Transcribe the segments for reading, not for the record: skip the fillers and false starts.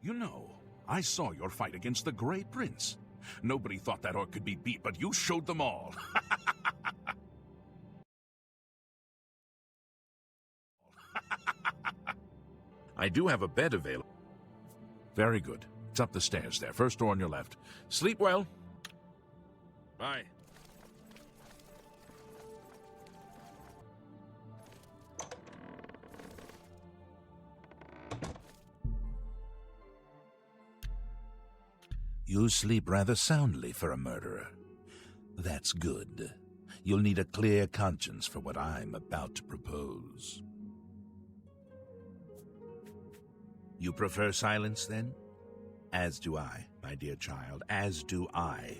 You know, I saw your fight against the Grey Prince. Nobody thought that orc could be beat, but you showed them all. I do have a bed available. Very good. It's up the stairs there. First door on your left. Sleep well. Bye. You sleep rather soundly for a murderer. That's good. You'll need a clear conscience for what I'm about to propose. You prefer silence, then? As do I, my dear child, as do I.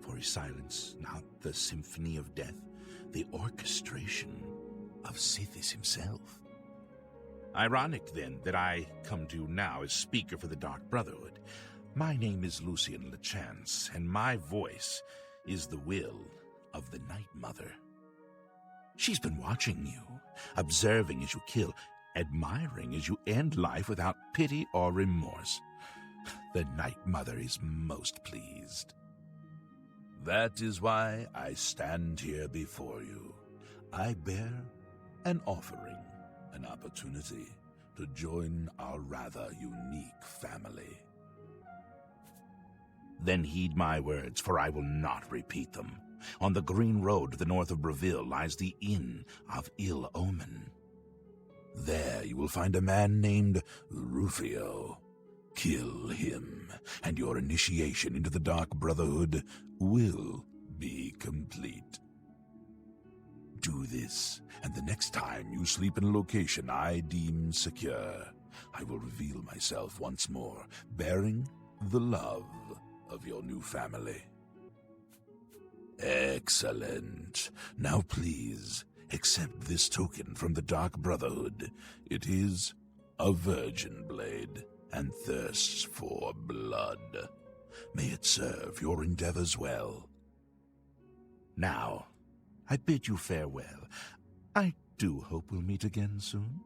For is silence not the symphony of death, the orchestration of Sithis himself? Ironic, then, that I come to you now as speaker for the Dark Brotherhood. My name is Lucian LeChance, and my voice is the will of the Night Mother. She's been watching you, observing as you kill, admiring as you end life without pity or remorse. The Night Mother is most pleased. That is why I stand here before you. I bear an offering, an opportunity to join our rather unique family. Then heed my words, for I will not repeat them. On the green road to the north of Breville lies the Inn of Ill Omen. There you will find a man named Rufio. Kill him, and your initiation into the Dark Brotherhood will be complete. Do this, and the next time you sleep in a location I deem secure, I will reveal myself once more, bearing the love of your new family. Excellent. Now please, accept this token from the Dark Brotherhood. It is a virgin blade, and thirsts for blood. May it serve your endeavors well. Now, I bid you farewell. I do hope we'll meet again soon.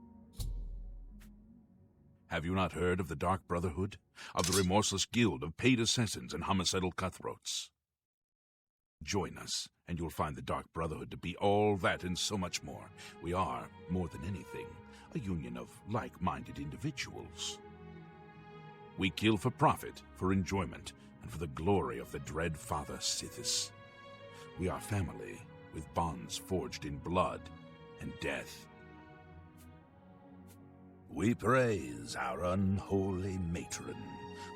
Have you not heard of the Dark Brotherhood? Of the remorseless guild of paid assassins and homicidal cutthroats? Join us, and you'll find the Dark Brotherhood to be all that and so much more. We are, more than anything, a union of like-minded individuals. We kill for profit, for enjoyment, and for the glory of the dread Father Sithis. We are family, with bonds forged in blood and death. We praise our unholy matron.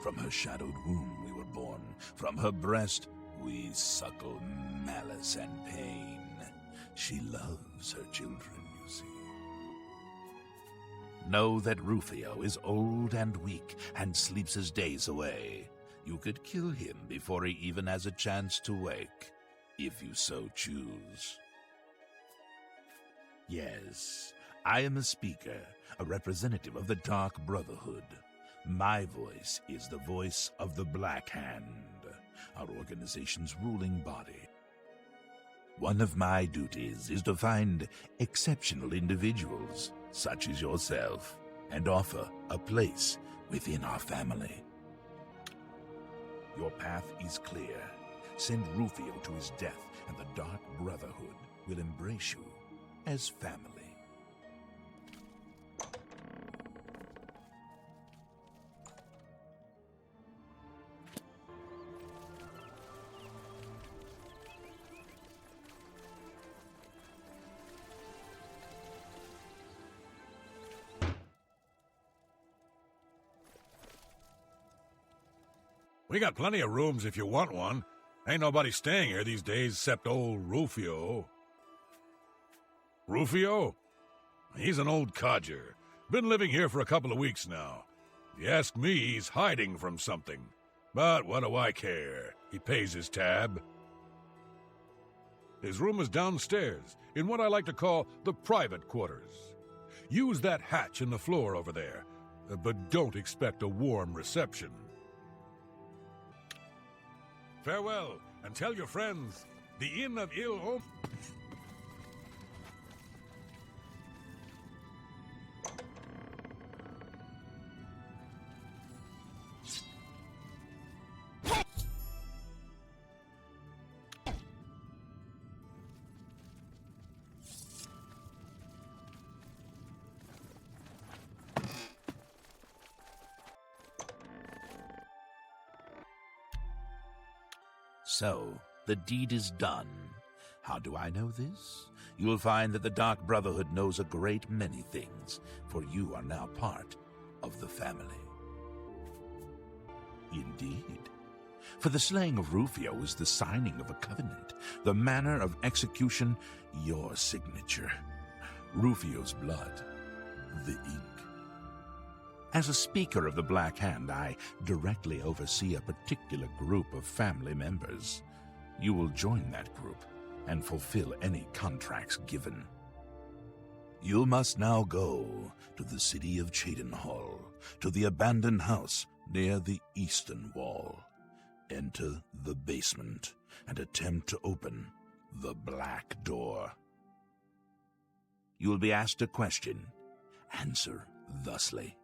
From her shadowed womb we were born. From her breast we suckle malice and pain. She loves her children, you see. Know that Rufio is old and weak and sleeps his days away. You could kill him before he even has a chance to wake, if you so choose. Yes, I am a speaker, a representative of the Dark Brotherhood. My voice is the voice of the Black Hand, our organization's ruling body. One of my duties is to find exceptional individuals, such as yourself, and offer a place within our family. Your path is clear. Send Rufio to his death, and the Dark Brotherhood will embrace you as family. We got plenty of rooms if you want one. Ain't nobody staying here these days except old Rufio. Rufio? He's an old codger. Been living here for a couple of weeks now. If you ask me, he's hiding from something. But what do I care? He pays his tab. His room is downstairs, in what I like to call the private quarters. Use that hatch in the floor over there, but don't expect a warm reception. Farewell, and tell your friends, the Inn of Ill Omen. So, the deed is done. How do I know this? You will find that the Dark Brotherhood knows a great many things, for you are now part of the family. Indeed. For the slaying of Rufio is the signing of a covenant, the manner of execution, your signature. Rufio's blood, the ink. As a speaker of the Black Hand, I directly oversee a particular group of family members. You will join that group and fulfill any contracts given. You must now go to the city of Cheydinhal, to the abandoned house near the eastern wall. Enter the basement and attempt to open the black door. You will be asked a question. Answer thusly.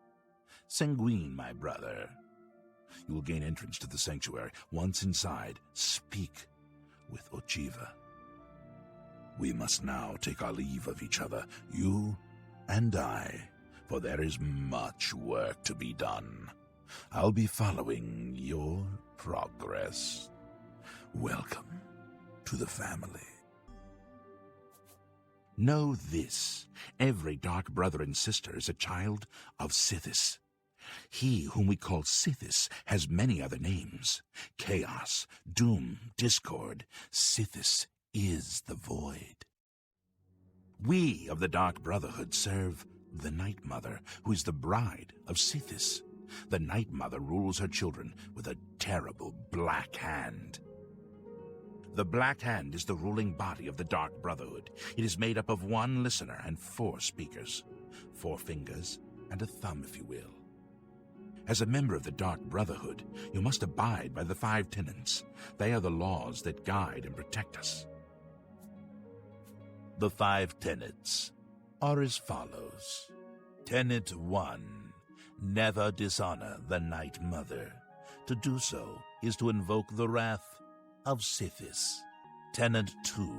Sanguine, my brother. You will gain entrance to the sanctuary. Once inside, speak with Ochiva. We must now take our leave of each other, you and I, for there is much work to be done. I'll be following your progress. Welcome to the family. Know this, every dark brother and sister is a child of Sithis. He whom we call Sithis has many other names. Chaos, Doom, Discord. Sithis is the void. We of the Dark Brotherhood serve the Night Mother, who is the bride of Sithis. The Night Mother rules her children with a terrible black hand. The Black Hand is the ruling body of the Dark Brotherhood. It is made up of one listener and 4 speakers, 4 fingers and a thumb, if you will. As a member of the Dark Brotherhood, you must abide by the 5 tenets. They are the laws that guide and protect us. The 5 tenets are as follows. Tenet 1. Never dishonor the Night Mother. To do so is to invoke the wrath of Sithis. Tenet 2.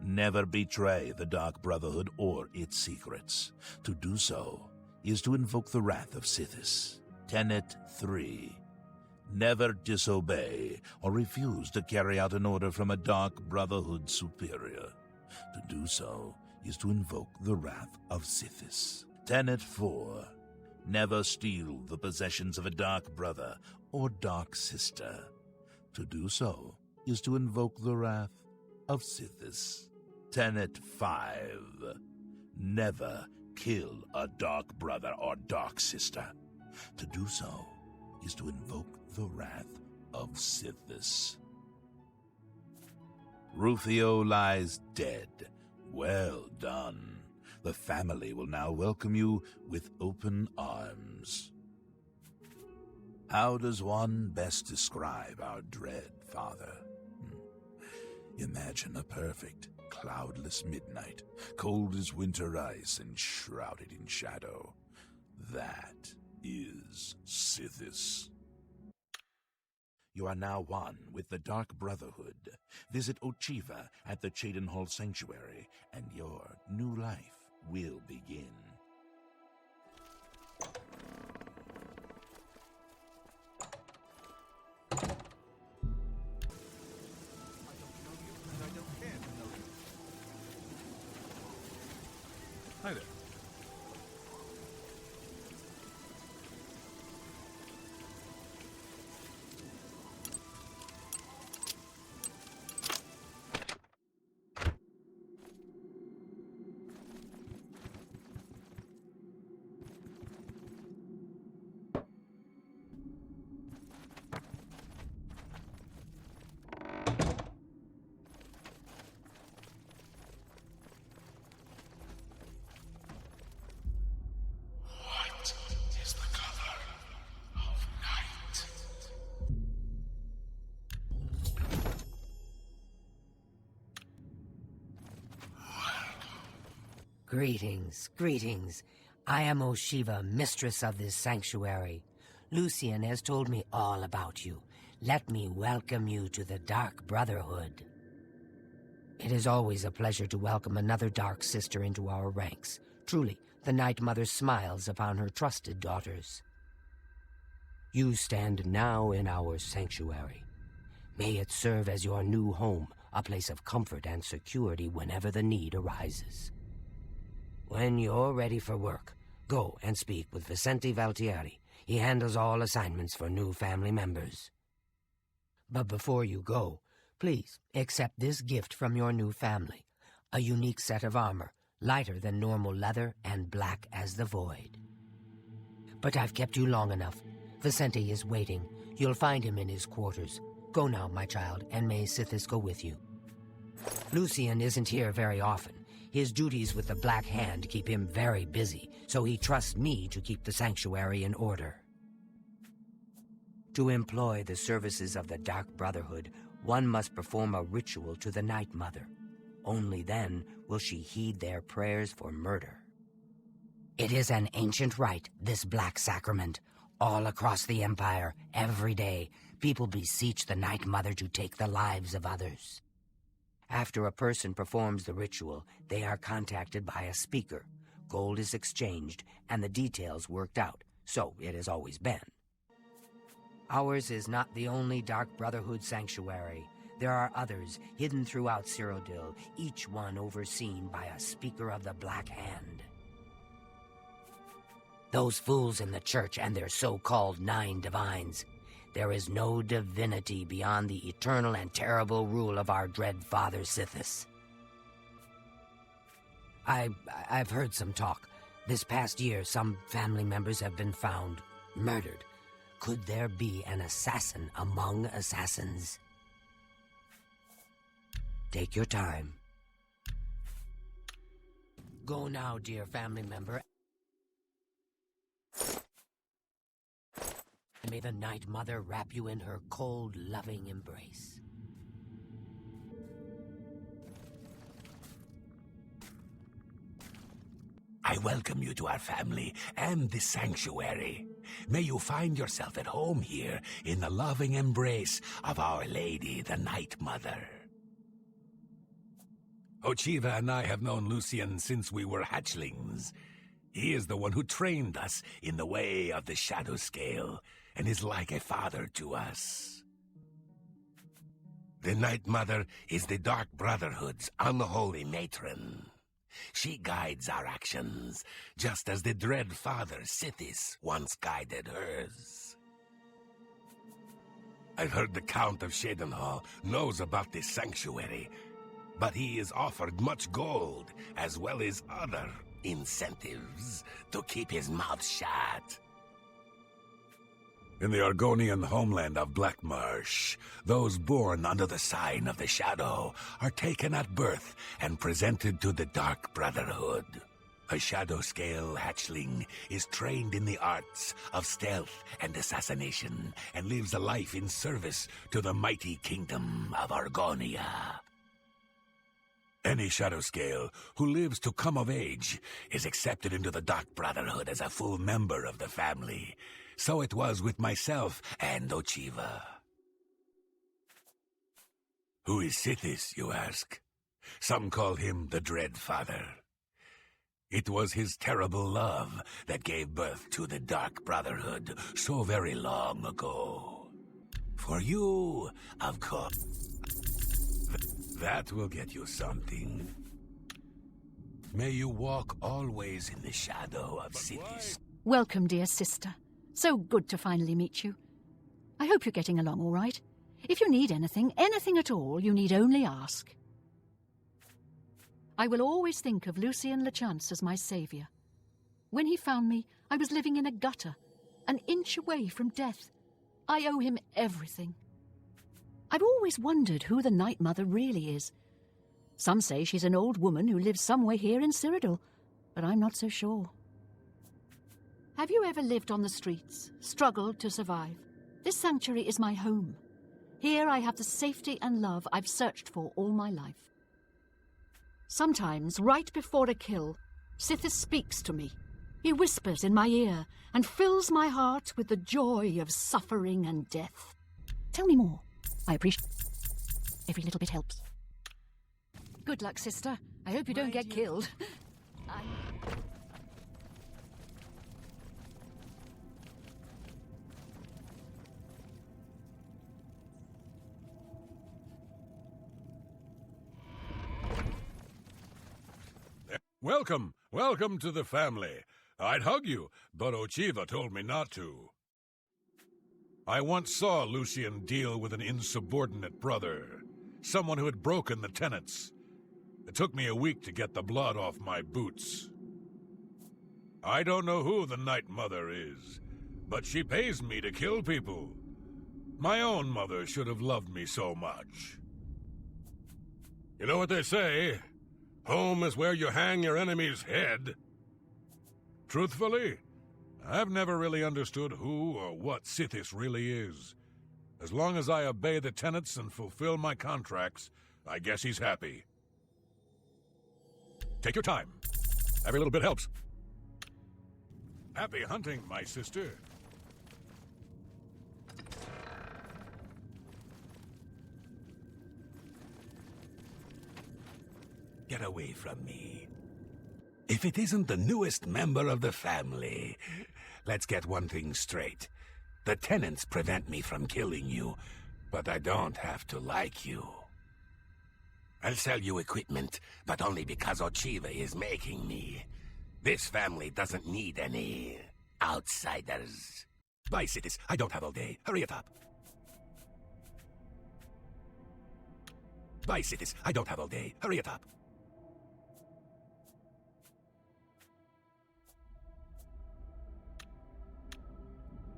Never betray the Dark Brotherhood or its secrets. To do so is to invoke the wrath of Sithis. Tenet 3. Never disobey or refuse to carry out an order from a Dark Brotherhood superior. To do so is to invoke the wrath of Sithis. Tenet 4. Never steal the possessions of a Dark Brother or Dark Sister. To do so is to invoke the wrath of Sithis. Tenet 5. Never kill a Dark Brother or Dark Sister. To do so is to invoke the wrath of Sithis. Rufio lies dead. Well done. The family will now welcome you with open arms. How does one best describe our dread father? Imagine a perfect, cloudless midnight, cold as winter ice and shrouded in shadow. That is Sithis. You are now one with the Dark Brotherhood. Visit Ochiva at the Cheydinhal Sanctuary, and your new life will begin. Hi there. Greetings, greetings. I am Oshiva, mistress of this sanctuary. Lucian has told me all about you. Let me welcome you to the Dark Brotherhood. It is always a pleasure to welcome another Dark Sister into our ranks. Truly, the Night Mother smiles upon her trusted daughters. You stand now in our sanctuary. May it serve as your new home, a place of comfort and security whenever the need arises. When you're ready for work, go and speak with Vicente Valtieri. He handles all assignments for new family members. But before you go, please accept this gift from your new family, a unique set of armor, lighter than normal leather and black as the void. But I've kept you long enough. Vicente is waiting. You'll find him in his quarters. Go now, my child, and may Sithis go with you. Lucian isn't here very often. His duties with the Black Hand keep him very busy, so he trusts me to keep the sanctuary in order. To employ the services of the Dark Brotherhood, one must perform a ritual to the Night Mother. Only then will she heed their prayers for murder. It is an ancient rite, this Black Sacrament. All across the Empire, every day, people beseech the Night Mother to take the lives of others. After a person performs the ritual, they are contacted by a speaker. Gold is exchanged, and the details worked out, so it has always been. Ours is not the only Dark Brotherhood sanctuary. There are others hidden throughout Cyrodiil, each one overseen by a speaker of the Black Hand. Those fools in the church and their so-called 9 divines. There is no divinity beyond the eternal and terrible rule of our dread father Sithis. I've heard some talk. This past year, some family members have been found murdered. Could there be an assassin among assassins? Take your time. Go now, dear family member. May the Night Mother wrap you in her cold, loving embrace. I welcome you to our family and this sanctuary. May you find yourself at home here in the loving embrace of Our Lady, the Night Mother. Ochiva and I have known Lucian since we were hatchlings. He is the one who trained us in the way of the Shadow Scale, and is like a father to us. The Night Mother is the Dark Brotherhood's unholy matron. She guides our actions, just as the dread father Sithis once guided hers. I've heard the Count of Shadenhall knows about this sanctuary, but he is offered much gold, as well as other incentives, to keep his mouth shut. In the Argonian homeland of Blackmarsh, those born under the sign of the Shadow are taken at birth and presented to the Dark Brotherhood. A Shadow Scale hatchling is trained in the arts of stealth and assassination and lives a life in service to the mighty kingdom of Argonia. Any Shadow Scale who lives to come of age is accepted into the Dark Brotherhood as a full member of the family. So it was with myself and Ochiva. Who is Sithis, you ask? Some call him the Dread Father. It was his terrible love that gave birth to the Dark Brotherhood so very long ago. For you, of course. That will get you something. May you walk always in the shadow of Sithis. Welcome, dear sister. So good to finally meet you. I hope you're getting along all right. If you need anything at all, you need only ask. I will always think of Lucian Lechance as my saviour. When he found me, I was living in a gutter, an inch away from death. I owe him everything. I've always wondered who the Night Mother really is. Some say she's an old woman who lives somewhere here in Cyrodiil, but I'm not so sure. Have you ever lived on the streets, struggled to survive? This sanctuary is my home. Here I have the safety and love I've searched for all my life. Sometimes, right before a kill, Sithis speaks to me. He whispers in my ear and fills my heart with the joy of suffering and death. Tell me more. I appreciate every little bit helps. Good luck, sister. I hope you don't get killed. Welcome to the family. I'd hug you, but Ochiva told me not to. I once saw Lucian deal with an insubordinate brother, someone who had broken the tenets. It took me a week to get the blood off my boots. I don't know who the Night Mother is, but she pays me to kill people. My own mother should have loved me so much. You know what they say? Home is where you hang your enemy's head. Truthfully, I've never really understood who or what Sithis really is. As long as I obey the tenets and fulfill my contracts, I guess he's happy. Take your time. Every little bit helps. Happy hunting, my sister. Get away from me. If it isn't the newest member of the family, let's get one thing straight. The tenants prevent me from killing you, but I don't have to like you. I'll sell you equipment, but only because Ochiva is making me. This family doesn't need any outsiders. Bye, Sithis. I don't have all day. Hurry it up. Bye, Sithis. I don't have all day. Hurry it up.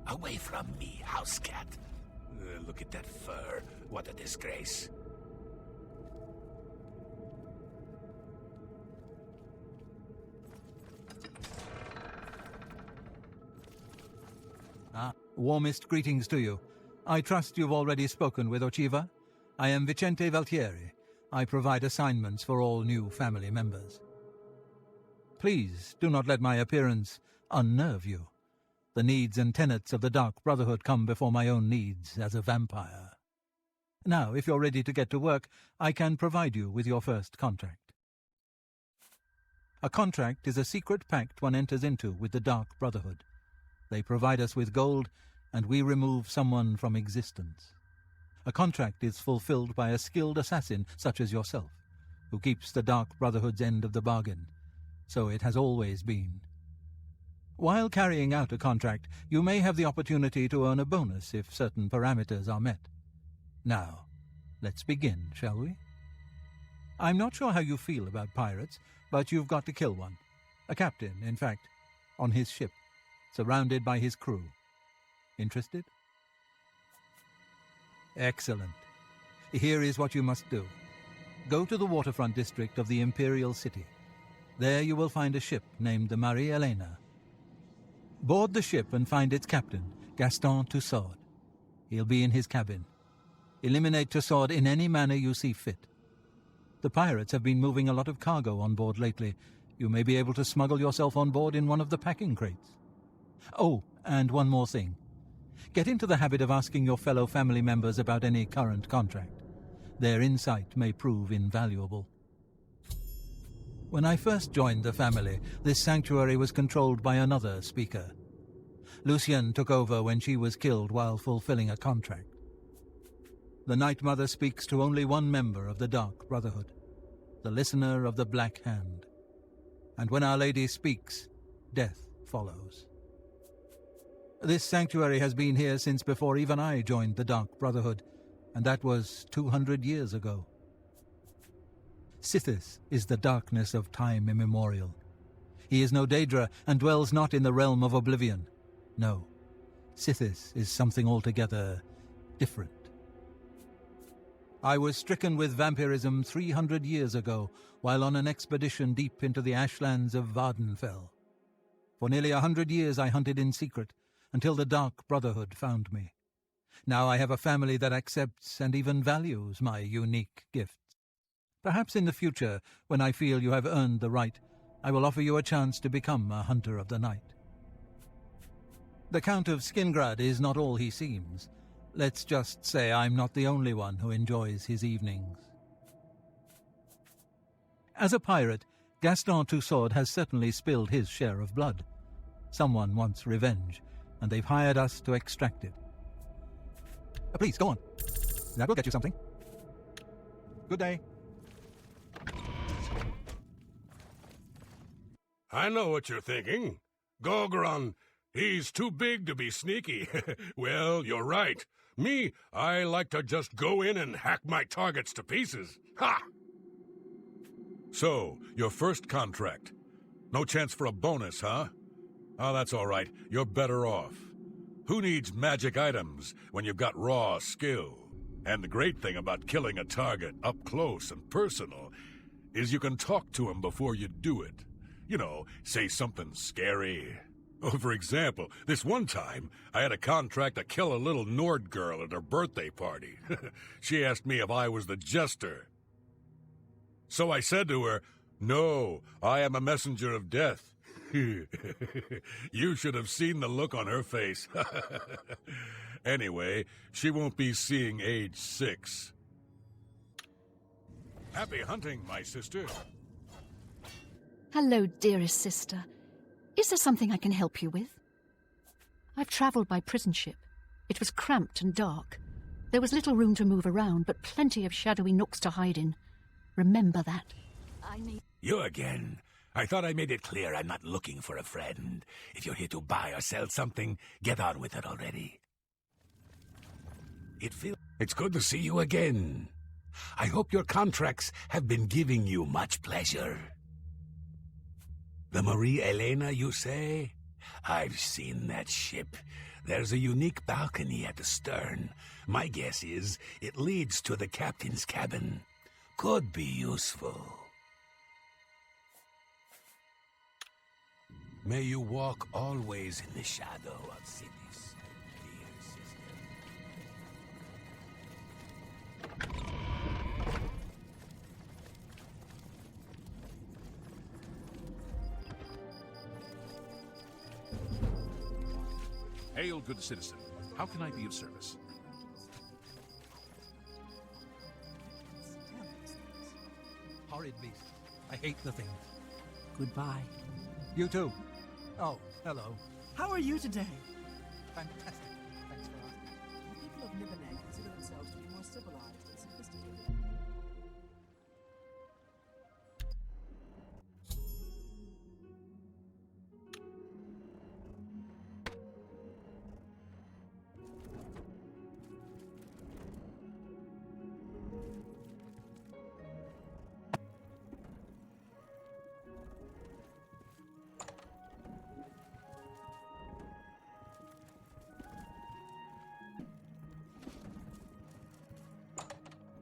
Away from me, house cat. Look at that fur. What a disgrace. Warmest greetings to you. I trust you've already spoken with Ochiva. I am Vicente Valtieri. I provide assignments for all new family members. Please do not let my appearance unnerve you. The needs and tenets of the Dark Brotherhood come before my own needs as a vampire. Now, if you're ready to get to work, I can provide you with your first contract. A contract is a secret pact one enters into with the Dark Brotherhood. They provide us with gold, and we remove someone from existence. A contract is fulfilled by a skilled assassin such as yourself, who keeps the Dark Brotherhood's end of the bargain. So it has always been. While carrying out a contract, you may have the opportunity to earn a bonus if certain parameters are met. Now, let's begin, shall we? I'm not sure how you feel about pirates, but you've got to kill one. A captain, in fact, on his ship, surrounded by his crew. Interested? Excellent. Here is what you must do. Go to the waterfront district of the Imperial City. There you will find a ship named the Marie Elena. Board the ship and find its captain, Gaston Tussaud. He'll be in his cabin. Eliminate Tussaud in any manner you see fit. The pirates have been moving a lot of cargo on board lately. You may be able to smuggle yourself on board in one of the packing crates. Oh, and one more thing. Get into the habit of asking your fellow family members about any current contract. Their insight may prove invaluable. When I first joined the family, this sanctuary was controlled by another speaker. Lucian took over when she was killed while fulfilling a contract. The Night Mother speaks to only one member of the Dark Brotherhood, the Listener of the Black Hand. And when Our Lady speaks, death follows. This sanctuary has been here since before even I joined the Dark Brotherhood, and that was 200 years ago. Sithis is the darkness of time immemorial. He is no Daedra and dwells not in the realm of Oblivion. No, Sithis is something altogether different. I was stricken with vampirism 300 years ago while on an expedition deep into the ashlands of Vardenfell. For nearly 100 years I hunted in secret, until the Dark Brotherhood found me. Now I have a family that accepts and even values my unique gifts. Perhaps in the future, when I feel you have earned the right, I will offer you a chance to become a Hunter of the Night. The Count of Skingrad is not all he seems. Let's just say I'm not the only one who enjoys his evenings. As a pirate, Gaston Tussaud has certainly spilled his share of blood. Someone wants revenge, and they've hired us to extract it. Please, go on. That will get you something. Good day. I know what you're thinking. Gogron, he's too big to be sneaky. Well, you're right. Me, I like to just go in and hack my targets to pieces. Ha! So, your first contract. No chance for a bonus, huh? Oh, that's all right. You're better off. Who needs magic items when you've got raw skill? And the great thing about killing a target up close and personal is you can talk to him before you do it. You know, say something scary. Oh, for example, this one time, I had a contract to kill a little Nord girl at her birthday party. She asked me if I was the jester. So I said to her, "No, I am a messenger of death." You should have seen the look on her face. Anyway, she won't be seeing age 6. Happy hunting, my sister. Hello, dearest sister. Is there something I can help you with? I've travelled by prison ship. It was cramped and dark. There was little room to move around, but plenty of shadowy nooks to hide in. Remember that. You again. I thought I made it clear I'm not looking for a friend. If you're here to buy or sell something, get on with it already. It's good to see you again. I hope your contracts have been giving you much pleasure. The Marie Elena, you say? I've seen that ship. There's a unique balcony at the stern. My guess is it leads to the captain's cabin. Could be useful. May you walk always in the shadow of cities, dear sister. Hail, good citizen. How can I be of service? Horrid beast. I hate the thing. Goodbye. You too. Oh, hello. How are you today? Fantastic. Thanks for asking. The people of Nibeneg consider themselves to be more civilized and sophisticated.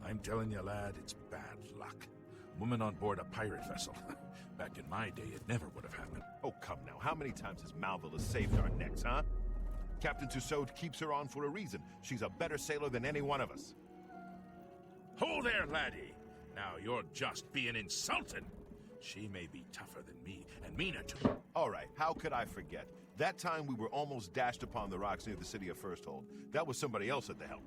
I'm telling you, lad, it's bad luck. Woman on board a pirate vessel. Back in my day, it never would have happened. Oh, come now. How many times has Malvilla saved our necks, huh? Captain Tussaud keeps her on for a reason. She's a better sailor than any one of us. Hold there, laddie. Now you're just being insulting. She may be tougher than me, and meaner too. All right, how could I forget? That time we were almost dashed upon the rocks near the city of Firsthold. That was somebody else at the helm.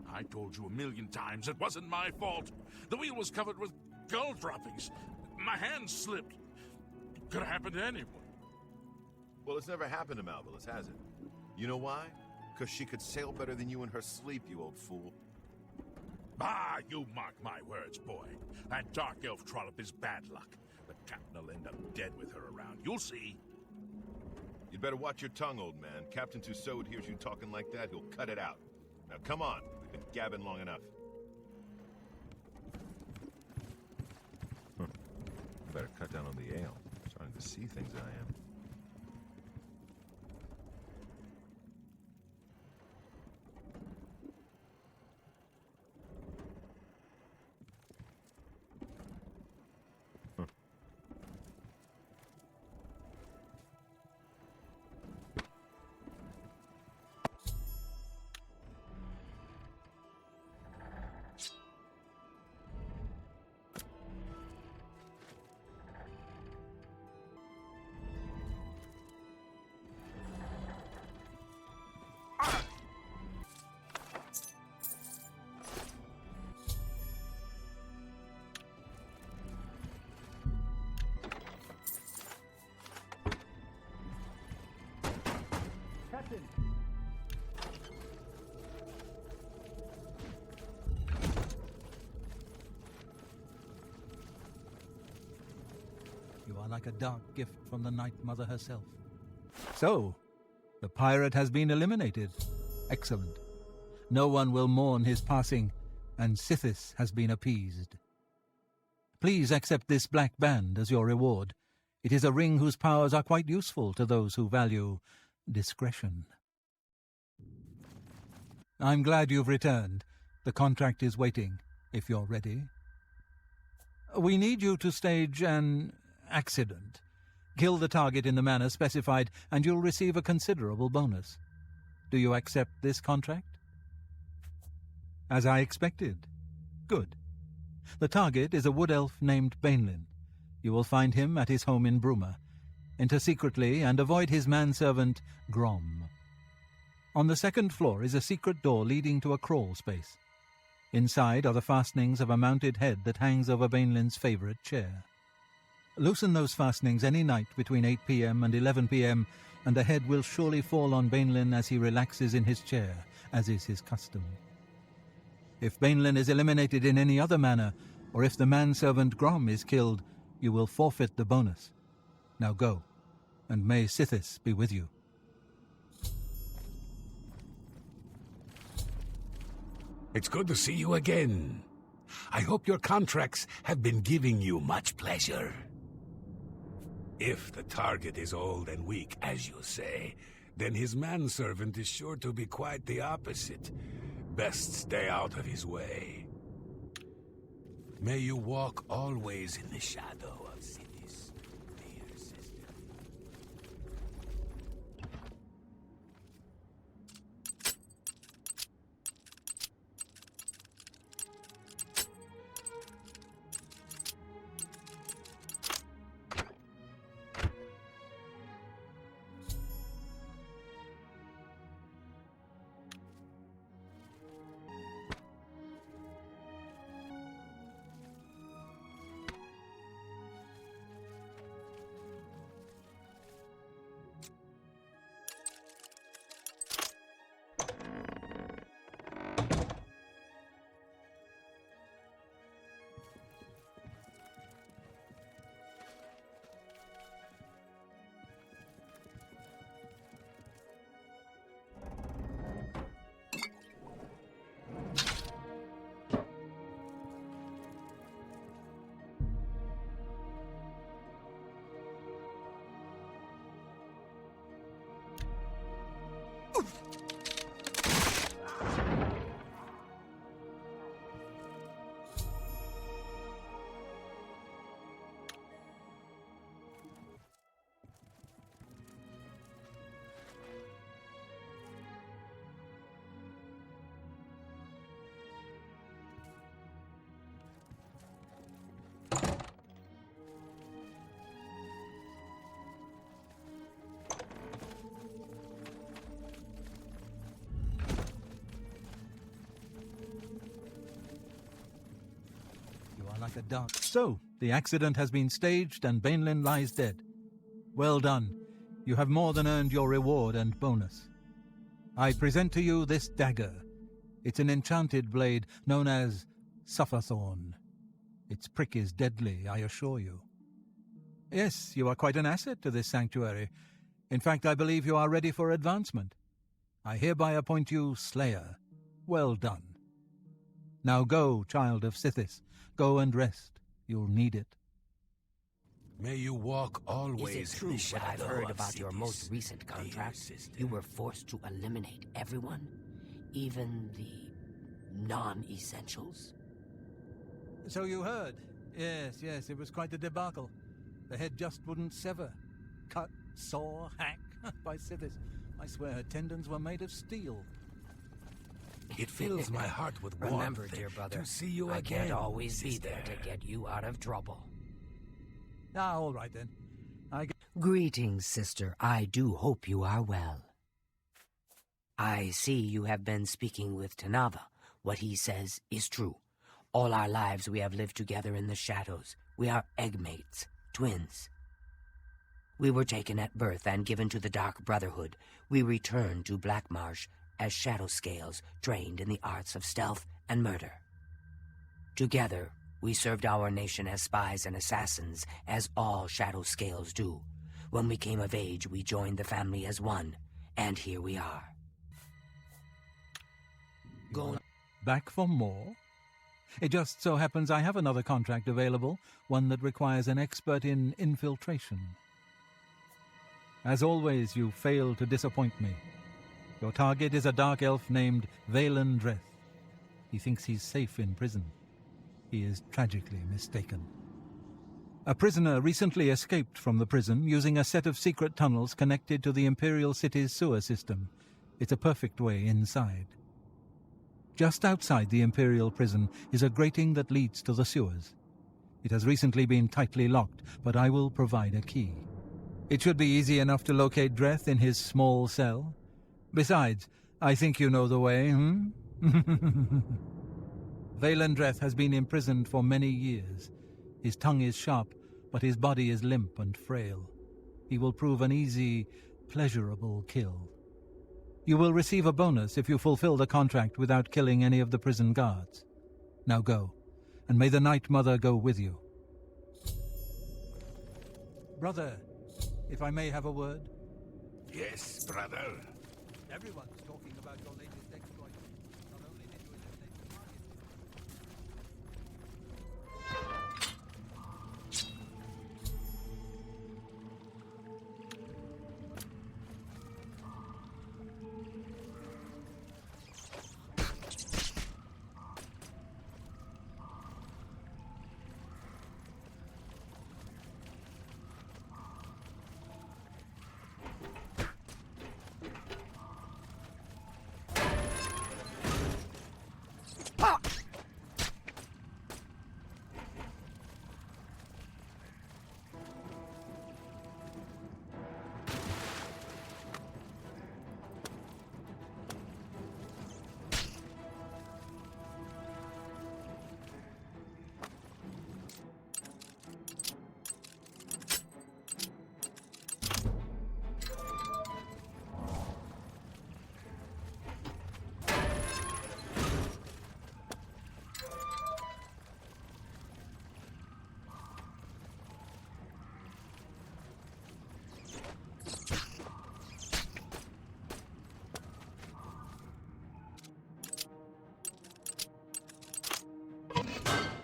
I told you 1,000,000 times it wasn't my fault. The wheel was covered with gull droppings. My hand slipped. Could have happened to anyone. Well, it's never happened to Malvillas, has it? You know why? Because she could sail better than you in her sleep, you old fool. Ah, you mark my words, boy. That dark elf trollop is bad luck. The captain will end up dead with her around. You'll see. You'd better watch your tongue, old man. Captain Tussaud hears you talking like that, he'll cut it out. Now, come on. We've been gabbing long enough. Better cut down on the ale. I'm starting to see things I am. like a dark gift from the Night Mother herself. So, the pirate has been eliminated. Excellent. No one will mourn his passing, and Sithis has been appeased. Please accept this black band as your reward. It is a ring whose powers are quite useful to those who value discretion. I'm glad you've returned. The contract is waiting, if you're ready. We need you to stage an accident. Kill the target in the manner specified, and you'll receive a considerable bonus. Do you accept this contract? As I expected. Good. The target is a wood elf named Bainlin. You will find him at his home in Bruma. Enter secretly and avoid his manservant, Grom. On the second floor is a secret door leading to a crawl space. Inside are the fastenings of a mounted head that hangs over Bainlin's favorite chair. Loosen those fastenings any night between 8 p.m. and 11 p.m., and the head will surely fall on Bainlin as he relaxes in his chair, as is his custom. If Bainlin is eliminated in any other manner, or if the manservant Grom is killed, you will forfeit the bonus. Now go, and may Sithis be with you. It's good to see you again. I hope your contracts have been giving you much pleasure. If the target is old and weak, as you say, then his manservant is sure to be quite the opposite. Best stay out of his way. May you walk always in the shadow of Sithis, dear sister. Like a dark. So, the accident has been staged and Bainlin lies dead. Well done. You have more than earned your reward and bonus. I present to you this dagger. It's an enchanted blade known as Sufferthorn. Its prick is deadly, I assure you. Yes, you are quite an asset to this sanctuary. In fact, I believe you are ready for advancement. I hereby appoint you Slayer. Well done. Now go, child of Sithis. Go and rest. You'll need it. May you walk always Is it true in the what I've shadow heard of about your Sithis, most recent dear contract? sister. You were forced to eliminate everyone? Even the non-essentials? So you heard? Yes, it was quite a debacle. The head just wouldn't sever. Cut, saw, hack by Sithis. I swear her tendons were made of steel. It fills my heart with warmth. Remember, dear brother, to see you I again, can't always be sister. there to get you out of trouble. All right then. Greetings, sister. I do hope you are well. I see you have been speaking with Tanava. What he says is true. All our lives we have lived together in the shadows. We are eggmates, twins. We were taken at birth and given to the Dark Brotherhood. We returned to Black Marsh as shadow scales trained in the arts of stealth and murder. Together, We served our nation as spies and assassins, as all Shadow Scales do. When we came of age, we joined the family as one, and here we are. Go. Back for more? It just so happens I have another contract available, one that requires an expert in infiltration. As always, you fail to disappoint me. Your target is a dark elf named Valen Dreth. He thinks he's safe in prison. He is tragically mistaken. A prisoner recently escaped from the prison using a set of secret tunnels connected to the Imperial City's sewer system. It's a perfect way inside. Just outside the Imperial prison is a grating that leads to the sewers. It has recently been tightly locked, but I will provide a key. It should be easy enough to locate Dreth in his small cell. Besides, I think you know the way, Valen Dreth has been imprisoned for many years. His tongue is sharp, but his body is limp and frail. He will prove an easy, pleasurable kill. You will receive a bonus if you fulfill the contract without killing any of the prison guards. Now go, and may the Night Mother go with you. Brother, if I may have a word? Yes, brother. Everyone's talking about your latest exploit. Not only did you eliminate the target...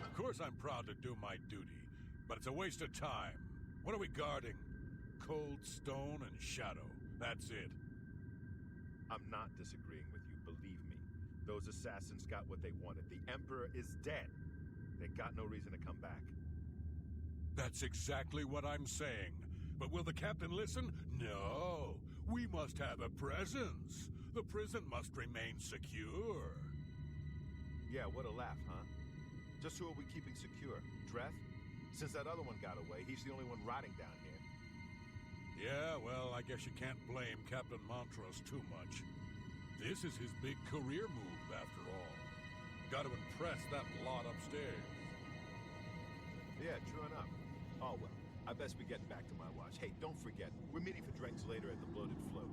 Of course I'm proud to do my duty, but it's a waste of time. What are we guarding? Cold stone and shadow. That's it. I'm not disagreeing with you, believe me. Those assassins got what they wanted. The Emperor is dead. They got no reason to come back. That's exactly what I'm saying. But will the captain listen? No. We must have a presence. The prison must remain secure. Yeah, what a laugh, huh? Just who are we keeping secure? Dreth? Since that other one got away, he's the only one rotting down here. Yeah, well, I guess you can't blame Captain Montrose too much. This is his big career move, after all. Got to impress that lot upstairs. Yeah, true enough. Oh, well, I best be getting back to my watch. Hey, don't forget, we're meeting for drinks later at the Bloated Float.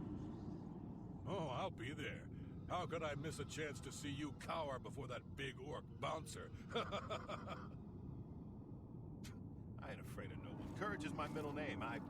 Oh, I'll be there. How could I miss a chance to see you cower before that big orc bouncer? I ain't afraid of no one. Courage is my middle name. Never mind.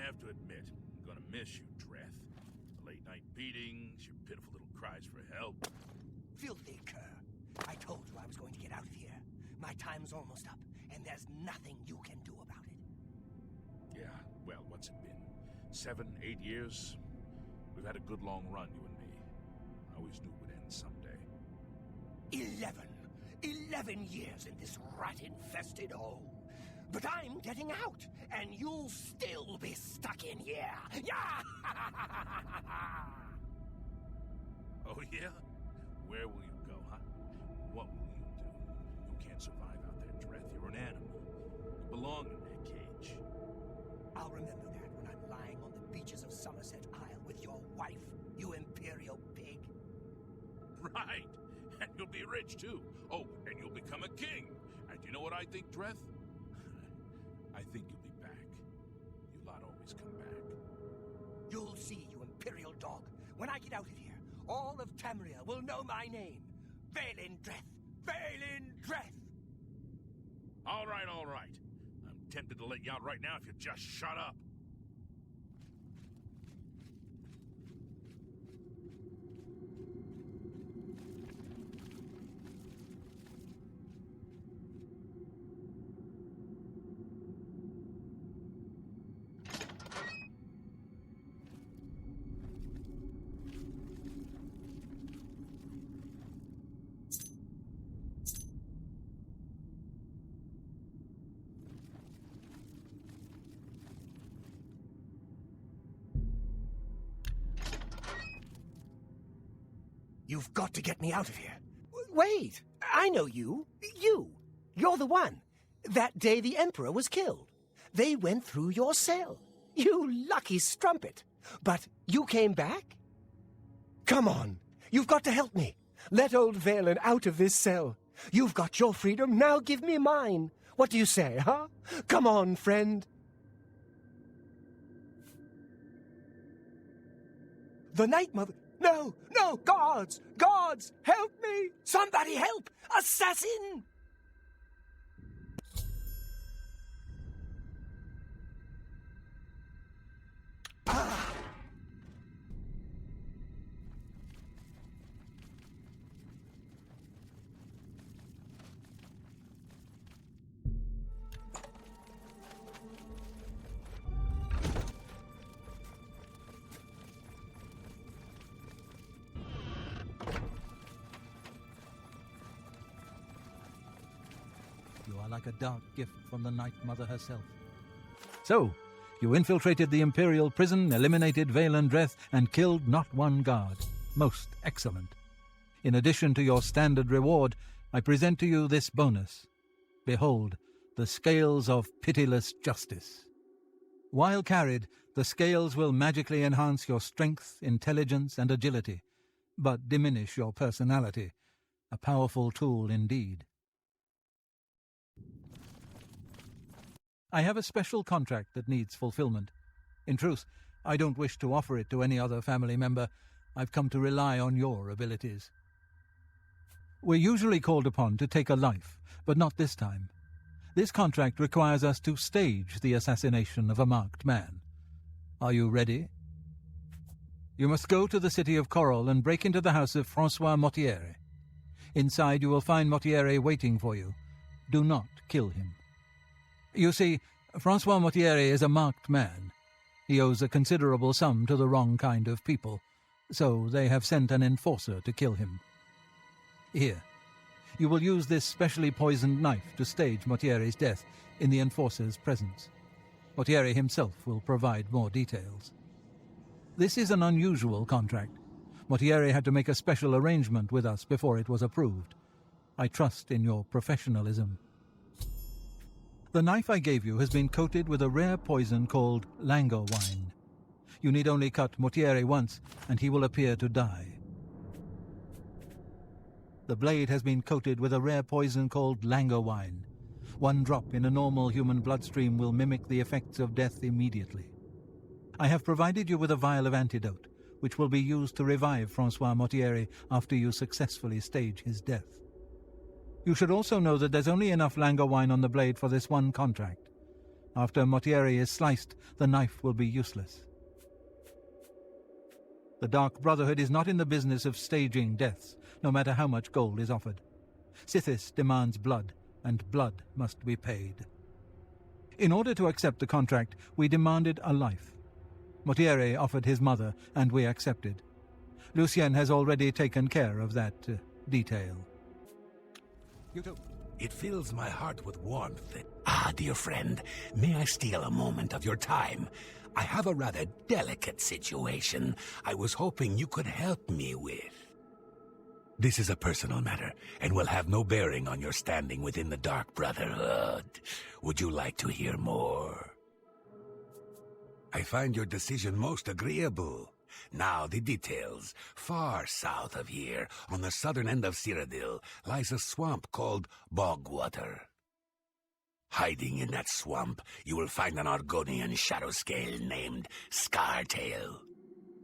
have to admit, I'm gonna miss you, Dreth. The late-night beatings, your pitiful little cries for help. Filthy cur. I told you I was going to get out of here. My time's almost up, and there's nothing you can do about it. Yeah, well, what's it been? 7, 8 years? We've had a good long run, you and me. I always knew it would end someday. 11 years in this rat-infested hole. But I'm getting out, and you'll still be stuck in here. Yeah! Oh, yeah? Where will you go, huh? What will you do? You can't survive out there, Dreth. You're an animal. You belong in that cage. I'll remember that when I'm lying on the beaches of Somerset Isle with your wife, you imperial pig. Right! And you'll be rich, too. Oh, and you'll become a king. And you know what I think, Dreth? I think you'll be back. You lot always come back. You'll see, you imperial dog. When I get out of here, all of Tamriel will know my name. Valen Dreth! Valen Dreth! All right, all right. I'm tempted to let you out right now if you just shut up. You've got to get me out of here. Wait, I know you. You're the one. That day the Emperor was killed. They went through your cell. You lucky strumpet. But you came back? Come on, you've got to help me. Let old Valen out of this cell. You've got your freedom, now give me mine. What do you say, huh? Come on, friend. The Night Mother... No! Guards! Help me! Somebody help! Assassin! Ah! You are like a dark gift from the Night Mother herself. So, you infiltrated the Imperial prison, eliminated Valen Dreth, and killed not one guard. Most excellent. In addition to your standard reward, I present to you this bonus. Behold, the Scales of Pitiless Justice. While carried, the scales will magically enhance your strength, intelligence, and agility, but diminish your personality. A powerful tool indeed. I have a special contract that needs fulfillment. In truth, I don't wish to offer it to any other family member. I've come to rely on your abilities. We're usually called upon to take a life, but not this time. This contract requires us to stage the assassination of a marked man. Are you ready? You must go to the city of Coral and break into the house of Francois Mortiere. Inside you will find Mortiere waiting for you. Do not kill him. You see, Francois Mortiere is a marked man. He owes a considerable sum to the wrong kind of people, so they have sent an enforcer to kill him. Here, you will use this specially poisoned knife to stage Mortiere's death in the enforcer's presence. Mortiere himself will provide more details. This is an unusual contract. Mortiere had to make a special arrangement with us before it was approved. I trust in your professionalism. The knife I gave you has been coated with a rare poison called langowine. You need only cut Mortiere once, and he will appear to die. The blade has been coated with a rare poison called langowine. One drop in a normal human bloodstream will mimic the effects of death immediately. I have provided you with a vial of antidote, which will be used to revive Francois Mortiere after you successfully stage his death. You should also know that there's only enough langowine on the blade for this one contract. After Mortieri is sliced, the knife will be useless. The Dark Brotherhood is not in the business of staging deaths, no matter how much gold is offered. Sithis demands blood, and blood must be paid. In order to accept the contract, we demanded a life. Mortieri offered his mother, and we accepted. Lucien has already taken care of that detail. You too. It fills my heart with warmth. Ah, dear friend, may I steal a moment of your time? I have a rather delicate situation I was hoping you could help me with. This is a personal matter, and will have no bearing on your standing within the Dark Brotherhood. Would you like to hear more? I find your decision most agreeable. Now the details. Far south of here, on the southern end of Cyrodiil, lies a swamp called Bogwater. Hiding in that swamp, you will find an Argonian shadowscale named Scartail.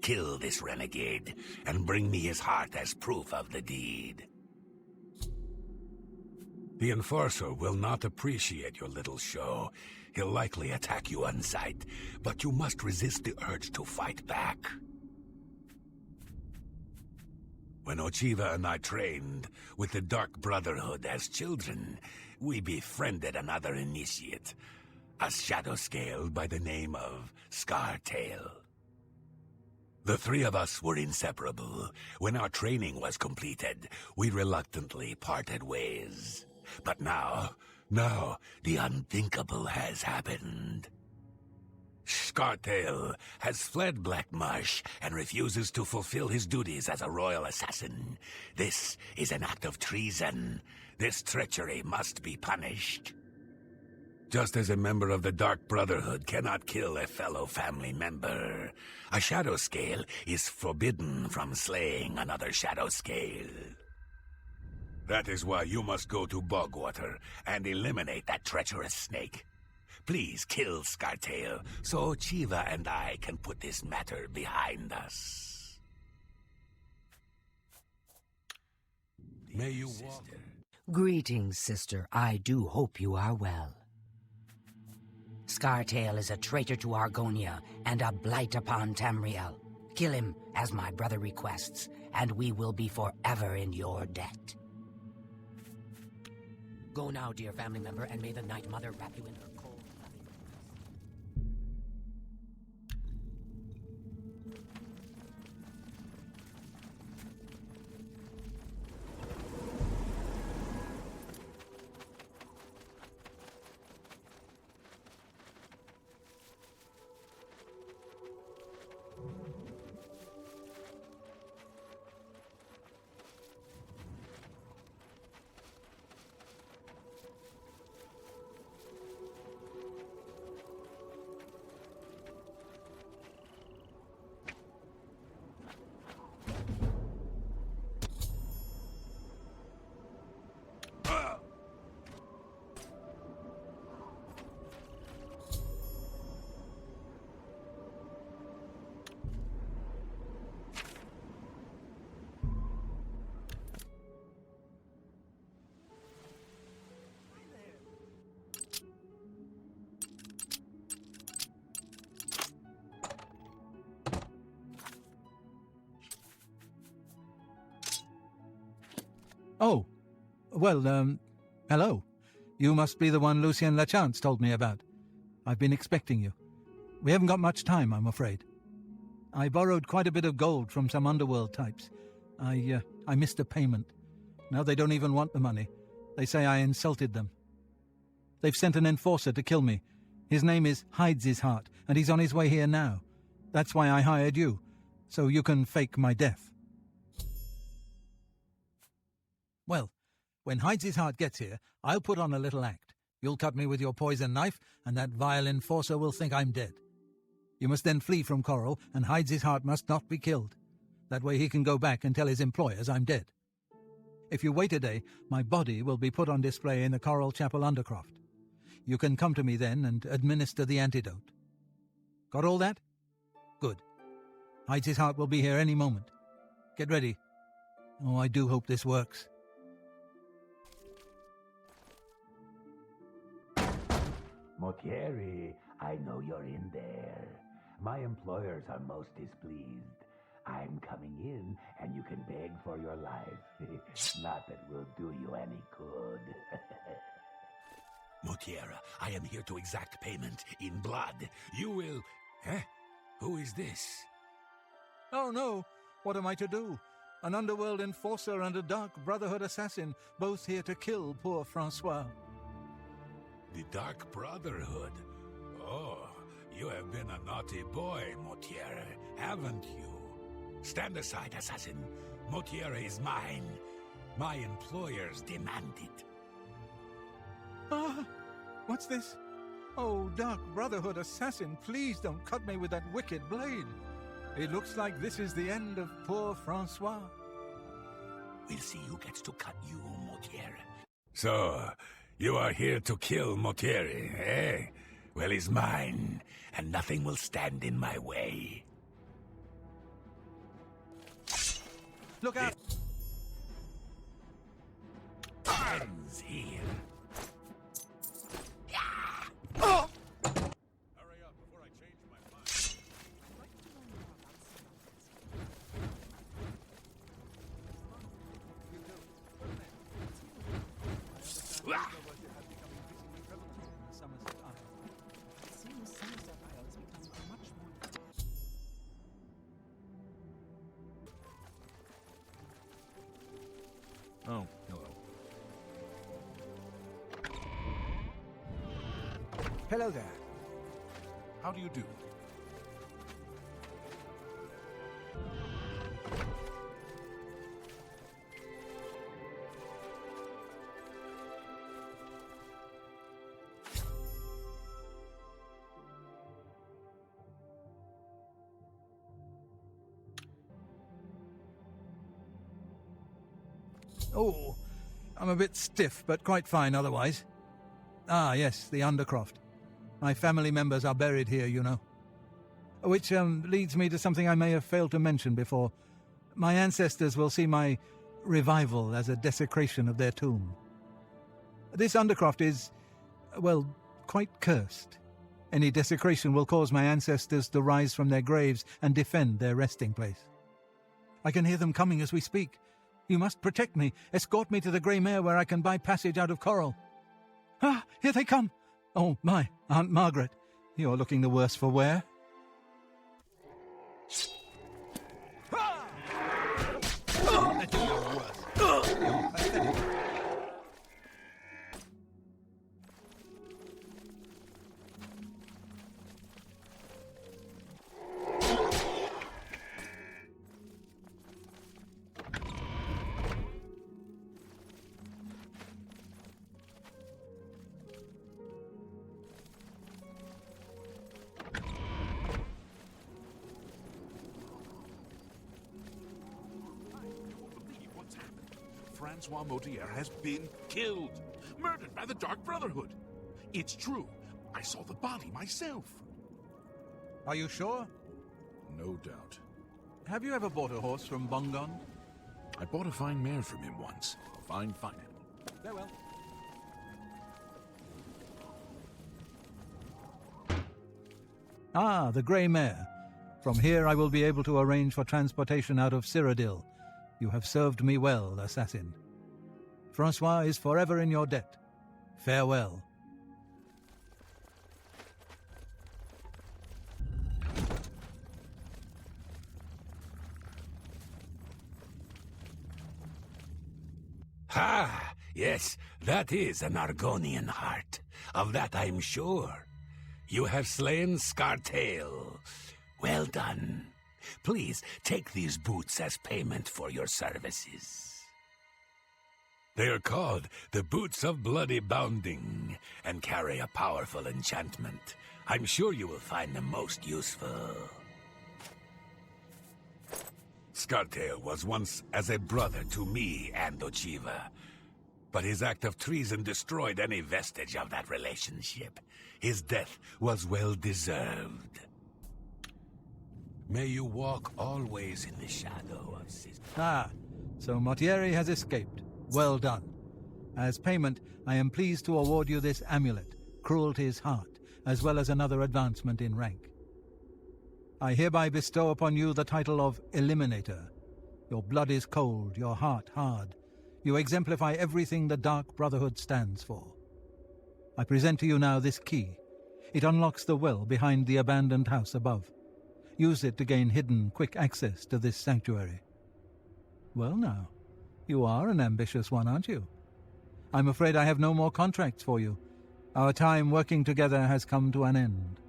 Kill this renegade, and bring me his heart as proof of the deed. The Enforcer will not appreciate your little show. He'll likely attack you on sight, but you must resist the urge to fight back. When Ochiva and I trained with the Dark Brotherhood as children, we befriended another initiate, a shadowscale by the name of Scartail. The three of us were inseparable. When our training was completed, we reluctantly parted ways. But now, the unthinkable has happened. Scartail has fled Black Marsh and refuses to fulfill his duties as a royal assassin. This is an act of treason. This treachery must be punished. Just as a member of the Dark Brotherhood cannot kill a fellow family member, a shadowscale is forbidden from slaying another shadowscale. That is why you must go to Bogwater and eliminate that treacherous snake. Please kill Scartail, so Chiva and I can put this matter behind us. May you walk. Greetings, sister. I do hope you are well. Scartail is a traitor to Argonia and a blight upon Tamriel. Kill him, as my brother requests, and we will be forever in your debt. Go now, dear family member, and may the Night Mother wrap you in her cold, loving embrace. Oh, well, hello. You must be the one Lucien Lachance told me about. I've been expecting you. We haven't got much time, I'm afraid. I borrowed quite a bit of gold from some underworld types. I missed a payment. Now they don't even want the money. They say I insulted them. They've sent an enforcer to kill me. His name is Hides His Heart, and he's on his way here now. That's why I hired you, so you can fake my death. Well, when Hides His Heart gets here, I'll put on a little act. You'll cut me with your poison knife, and that vile enforcer will think I'm dead. You must then flee from Coral, and Hides His Heart must not be killed. That way he can go back and tell his employers I'm dead. If you wait a day, my body will be put on display in the Coral Chapel Undercroft. You can come to me then and administer the antidote. Got all that? Good. Hides His Heart will be here any moment. Get ready. Oh, I do hope this works. Motieri, I know you're in there. My employers are most displeased. I'm coming in, and you can beg for your life. Not that we'll do you any good. Motiera, I am here to exact payment in blood. You will... Huh? Who is this? Oh no! What am I to do? An underworld enforcer and a dark Brotherhood assassin, both here to kill poor Francois. The Dark Brotherhood? Oh, you have been a naughty boy, Motiera, haven't you? Stand aside, assassin. Motiera is mine. My employers demand it. Ah! What's this? Oh, Dark Brotherhood assassin, please don't cut me with that wicked blade. It looks like this is the end of poor Francois. We'll see who gets to cut you, Motiera. So, you are here to kill Motieri, eh? Well, he's mine, and nothing will stand in my way. Look out! Ends here. Oh! Hurry up before I change my mind. It seems Somerset Isle has become much more... Oh, hello. Hello there. How do you do? Oh, I'm a bit stiff, but quite fine otherwise. Ah, yes, the Undercroft. My family members are buried here, you know. Which leads me to something I may have failed to mention before. My ancestors will see my revival as a desecration of their tomb. This Undercroft is, well, quite cursed. Any desecration will cause my ancestors to rise from their graves and defend their resting place. I can hear them coming as we speak. You must protect me. Escort me to the Grey Mare where I can buy passage out of Coral. Ah, here they come. Oh, my, Aunt Margaret. You're looking the worse for wear. Francois Motier has been killed, murdered by the Dark Brotherhood. It's true. I saw the body myself. Are you sure? No doubt. Have you ever bought a horse from Bongon? I bought a fine mare from him once. A fine animal. Farewell. Ah, the Grey Mare. From here I will be able to arrange for transportation out of Cyrodiil. You have served me well, assassin. Francois is forever in your debt. Farewell. Ha! Yes, that is an Argonian heart. Of that I'm sure. You have slain Scartail. Well done. Please take these boots as payment for your services. They are called the Boots of Bloody Bounding and carry a powerful enchantment. I'm sure you will find them most useful. Scartail was once as a brother to me and Ochiva, but his act of treason destroyed any vestige of that relationship. His death was well deserved. May you walk always in the shadow of Sis. Ah, so Motieri has escaped. Well done. As payment, I am pleased to award you this amulet, cruelty's heart, as well as another advancement in rank. I hereby bestow upon you the title of Eliminator. Your blood is cold, your heart hard. You exemplify everything the Dark Brotherhood stands for. I present to you now this key. It unlocks the well behind the abandoned house above. Use it to gain hidden, quick access to this sanctuary. Well now, you are an ambitious one, aren't you? I'm afraid I have no more contracts for you. Our time working together has come to an end.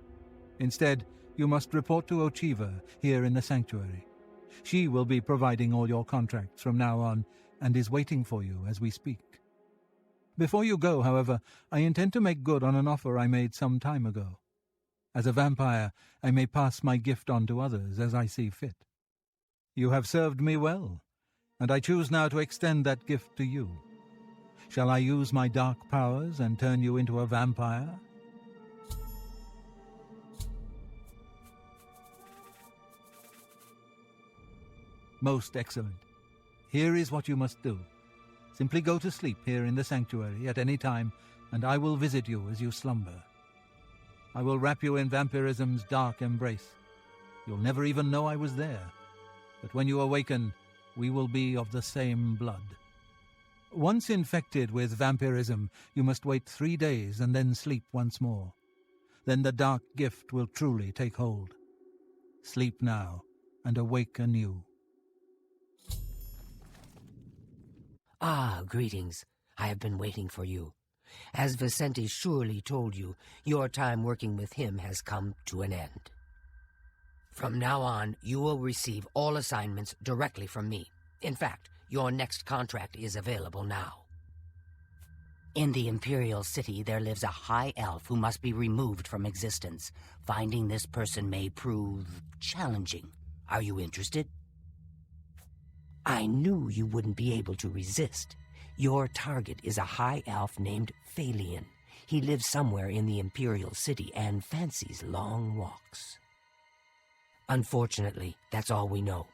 Instead, you must report to Ochiva here in the sanctuary. She will be providing all your contracts from now on and is waiting for you as we speak. Before you go, however, I intend to make good on an offer I made some time ago. As a vampire, I may pass my gift on to others as I see fit. You have served me well, and I choose now to extend that gift to you. Shall I use my dark powers and turn you into a vampire? Most excellent. Here is what you must do. Simply go to sleep here in the sanctuary at any time, and I will visit you as you slumber. I will wrap you in vampirism's dark embrace. You'll never even know I was there. But when you awaken, we will be of the same blood. Once infected with vampirism, you must wait 3 days and then sleep once more. Then the dark gift will truly take hold. Sleep now and awake anew. Ah, greetings. I have been waiting for you. As Vicente surely told you, your time working with him has come to an end. From now on, you will receive all assignments directly from me. In fact, your next contract is available now. In the Imperial City, there lives a high elf who must be removed from existence. Finding this person may prove challenging. Are you interested? I knew you wouldn't be able to resist. Your target is a high elf named Phalion. He lives somewhere in the Imperial City and fancies long walks. Unfortunately, that's all we know.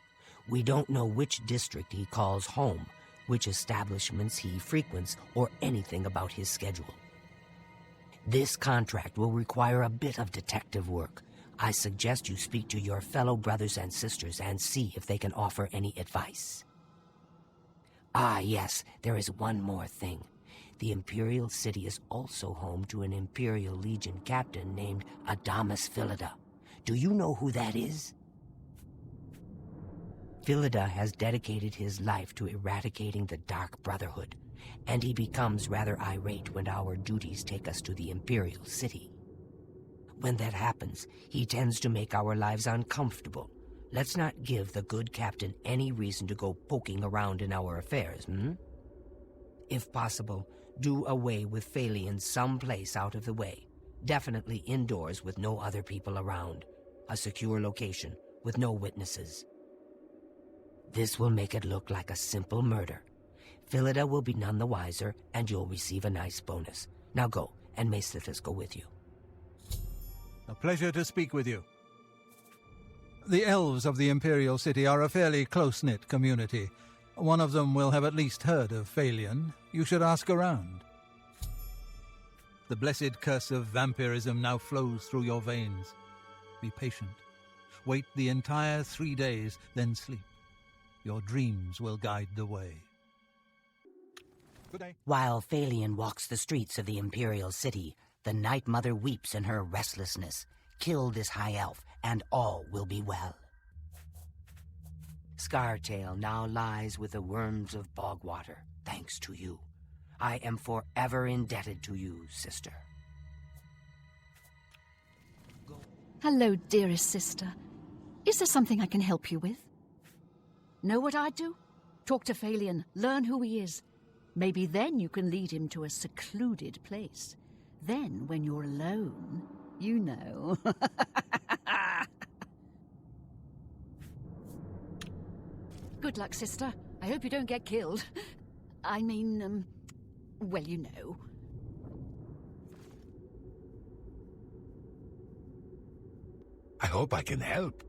We don't know which district he calls home, which establishments he frequents, or anything about his schedule. This contract will require a bit of detective work. I suggest you speak to your fellow brothers and sisters and see if they can offer any advice. Ah, yes, there is one more thing. The Imperial City is also home to an Imperial Legion captain named Adamus Philida. Do you know who that is? Philida has dedicated his life to eradicating the Dark Brotherhood, and he becomes rather irate when our duties take us to the Imperial City. When that happens, he tends to make our lives uncomfortable. Let's not give the good captain any reason to go poking around in our affairs, If possible, do away with Phalion someplace out of the way. Definitely indoors with no other people around. A secure location with no witnesses. This will make it look like a simple murder. Philida will be none the wiser, and you'll receive a nice bonus. Now go, and may Sithis go with you. A pleasure to speak with you. The elves of the Imperial City are a fairly close-knit community. One of them will have at least heard of Phalion. You should ask around. The blessed curse of vampirism now flows through your veins. Be patient. Wait the entire 3 days, then sleep. Your dreams will guide the way. Good day. While Phalion walks the streets of the Imperial City, the Night Mother weeps in her restlessness. Kill this high elf, and all will be well. Scartail now lies with the worms of Bogwater, thanks to you. I am forever indebted to you, sister. Hello, dearest sister. Is there something I can help you with? Know what I'd do? Talk to Phalion, learn who he is. Maybe then you can lead him to a secluded place. Then, when you're alone, you know. Good luck, sister. I hope you don't get killed. I mean, well, you know. I hope I can help.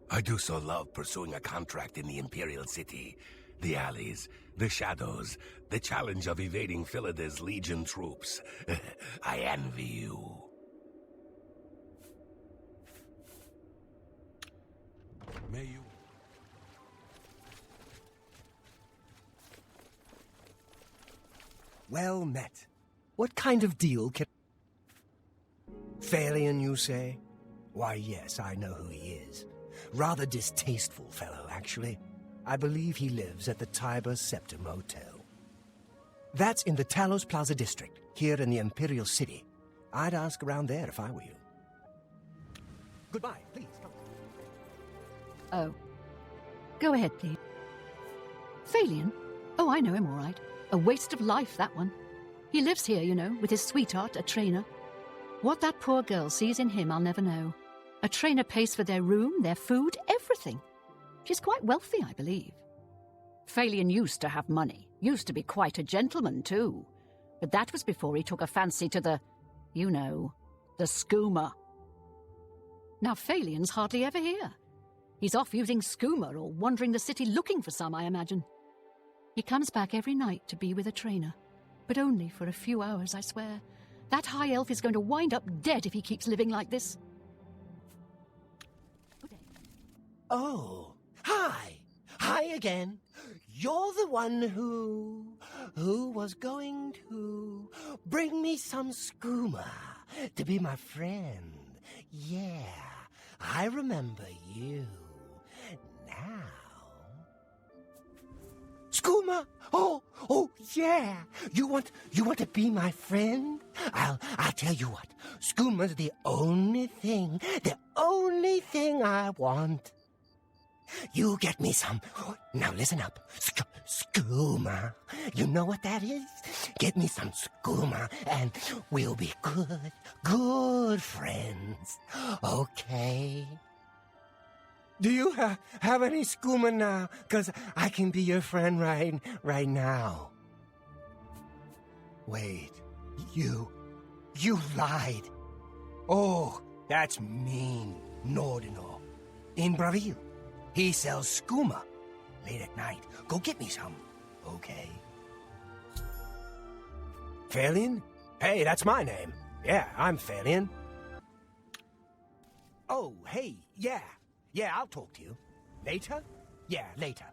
I do so love pursuing a contract in the Imperial City. The alleys, the shadows, the challenge of evading Philida's Legion troops. I envy you. May you... Well met. What kind of deal can... Phalion, you say? Why, yes, I know who he is. Rather distasteful fellow, actually. I believe he lives at the Tiber Septim Hotel. That's in the Talos Plaza district, here in the Imperial City. I'd ask around there if I were you. Goodbye, please, come. Oh. Go ahead, please. Phalion? Oh, I know him all right. A waste of life, that one. He lives here, you know, with his sweetheart, a trainer. What that poor girl sees in him, I'll never know. A trainer pays for their room, their food, everything. She's quite wealthy, I believe. Phalion used to have money. Used to be quite a gentleman, too. But that was before he took a fancy to the, you know, the skooma. Now Phalion's hardly ever here. He's off using skooma or wandering the city looking for some, I imagine. He comes back every night to be with a trainer. But only for a few hours, I swear. That high elf is going to wind up dead if he keeps living like this. Oh, hi. Hi again. You're the one who was going to bring me some skooma to be my friend. Yeah, I remember you. Now... Skooma? Oh, yeah. You want to be my friend? I'll tell you what. Skooma's the only thing I want. You get me some. Now listen up. Skooma. You know what that is? Get me some skooma and we'll be good friends. Okay? Do you have any skooma now? 'Cause I can be your friend right now. Wait, you lied. Oh, that's mean, Nordino. In Brotherhood, he sells skooma. Late at night, go get me some, okay? Phalion? Hey, that's my name. Yeah, I'm Phalion. Oh, hey, yeah. Yeah, I'll talk to you. Later? Yeah, later.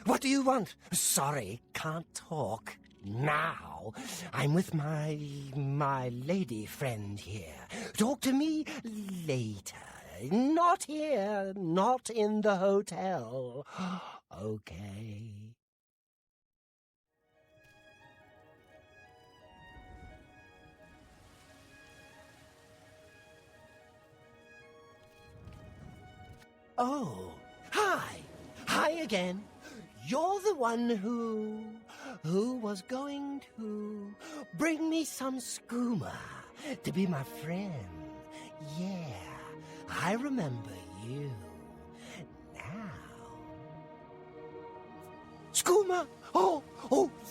What do you want? Sorry, can't talk. Now, I'm with my lady friend here. Talk to me later. Not here, not in the hotel. Okay. Oh, hi. Hi again. You're the one who was going to bring me some skooma to be my friend. Yeah, I remember you. Now... Skooma? Oh,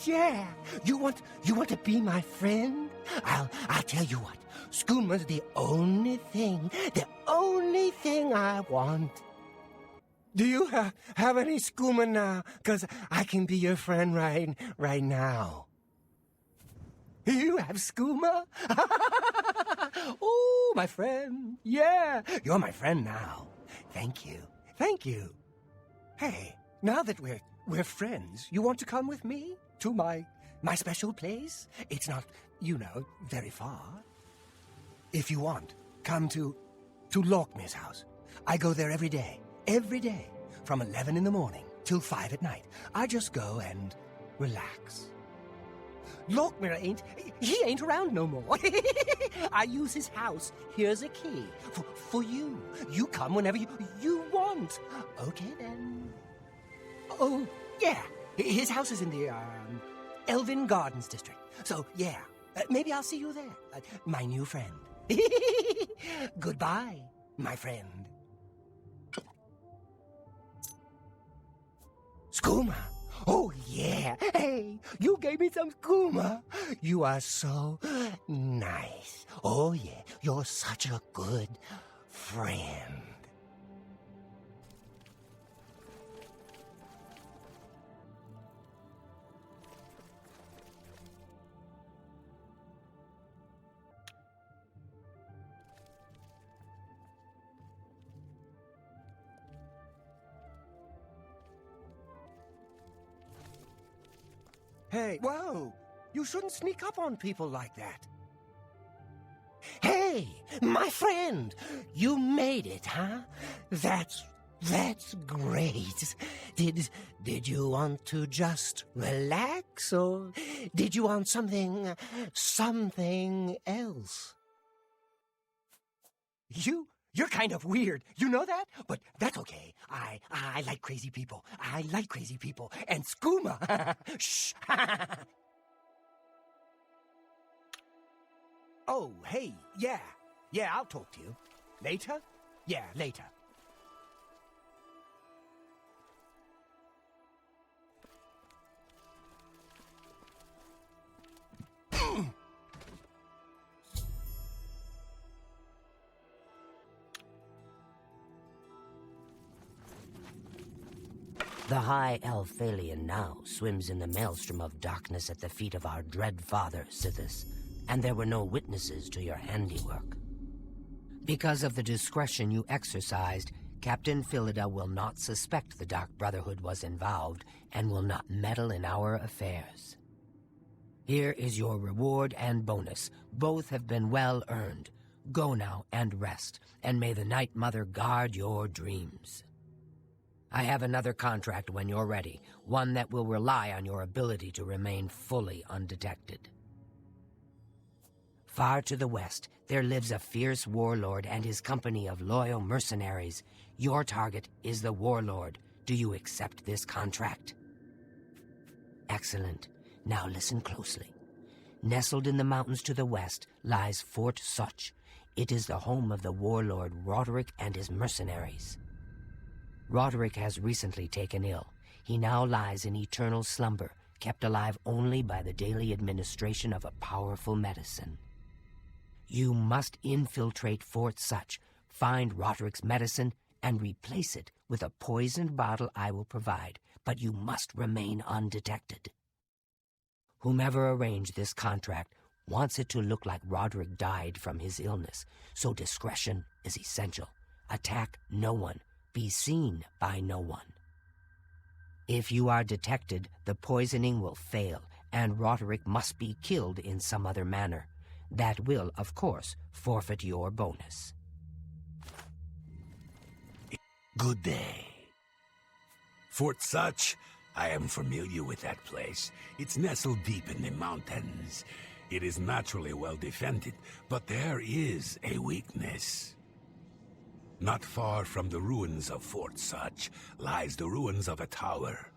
yeah. You want to be my friend? I'll tell you what. Skooma's the only thing I want. Do you have any skooma now? 'Cause I can be your friend right now. You have skooma? Oh, my friend. Yeah, you're my friend now. Thank you. Hey, now that we're friends, you want to come with me to my special place? It's not, very far. If you want, come to Lokmir's house. I go there every day, from 11 in the morning till 5 at night. I just go and relax. Lokmir ain't around no more. I use his house. Here's a key for you. You come whenever you want. Okay then. Oh, yeah. His house is in the, Elvin Gardens district. So, yeah, maybe I'll see you there. My new friend. Goodbye, my friend. Skooma. Oh, yeah. Hey, you gave me some skooma. You are so nice. Oh, yeah, you're such a good friend. Hey, whoa! You shouldn't sneak up on people like that. Hey, my friend! You made it, huh? That's great. Did you want to just relax, or did you want something else? You're kind of weird. You know that? But that's okay. I like crazy people. I like crazy people. And skooma. Shh. Oh, hey, yeah. Yeah, I'll talk to you. Later? Yeah, later. The High Elf Phalian now swims in the maelstrom of darkness at the feet of our dread father, Sithis, and there were no witnesses to your handiwork. Because of the discretion you exercised, Captain Philida will not suspect the Dark Brotherhood was involved and will not meddle in our affairs. Here is your reward and bonus. Both have been well earned. Go now and rest, and may the Night Mother guard your dreams. I have another contract when you're ready, one that will rely on your ability to remain fully undetected. Far to the west, there lives a fierce warlord and his company of loyal mercenaries. Your target is the warlord. Do you accept this contract? Excellent. Now listen closely. Nestled in the mountains to the west lies Fort Such. It is the home of the warlord Roderick and his mercenaries. Roderick has recently taken ill. He now lies in eternal slumber, kept alive only by the daily administration of a powerful medicine. You must infiltrate Fort Such, find Roderick's medicine, and replace it with a poisoned bottle I will provide, but you must remain undetected. Whomever arranged this contract wants it to look like Roderick died from his illness, so discretion is essential. Attack no one. Be seen by no one. If you are detected, the poisoning will fail, and Roderick must be killed in some other manner. That will, of course, forfeit your bonus. Good day. Fort Such, I am familiar with that place. It's nestled deep in the mountains. It is naturally well defended, but there is a weakness. Not far from the ruins of Fort Such lies the ruins of a tower.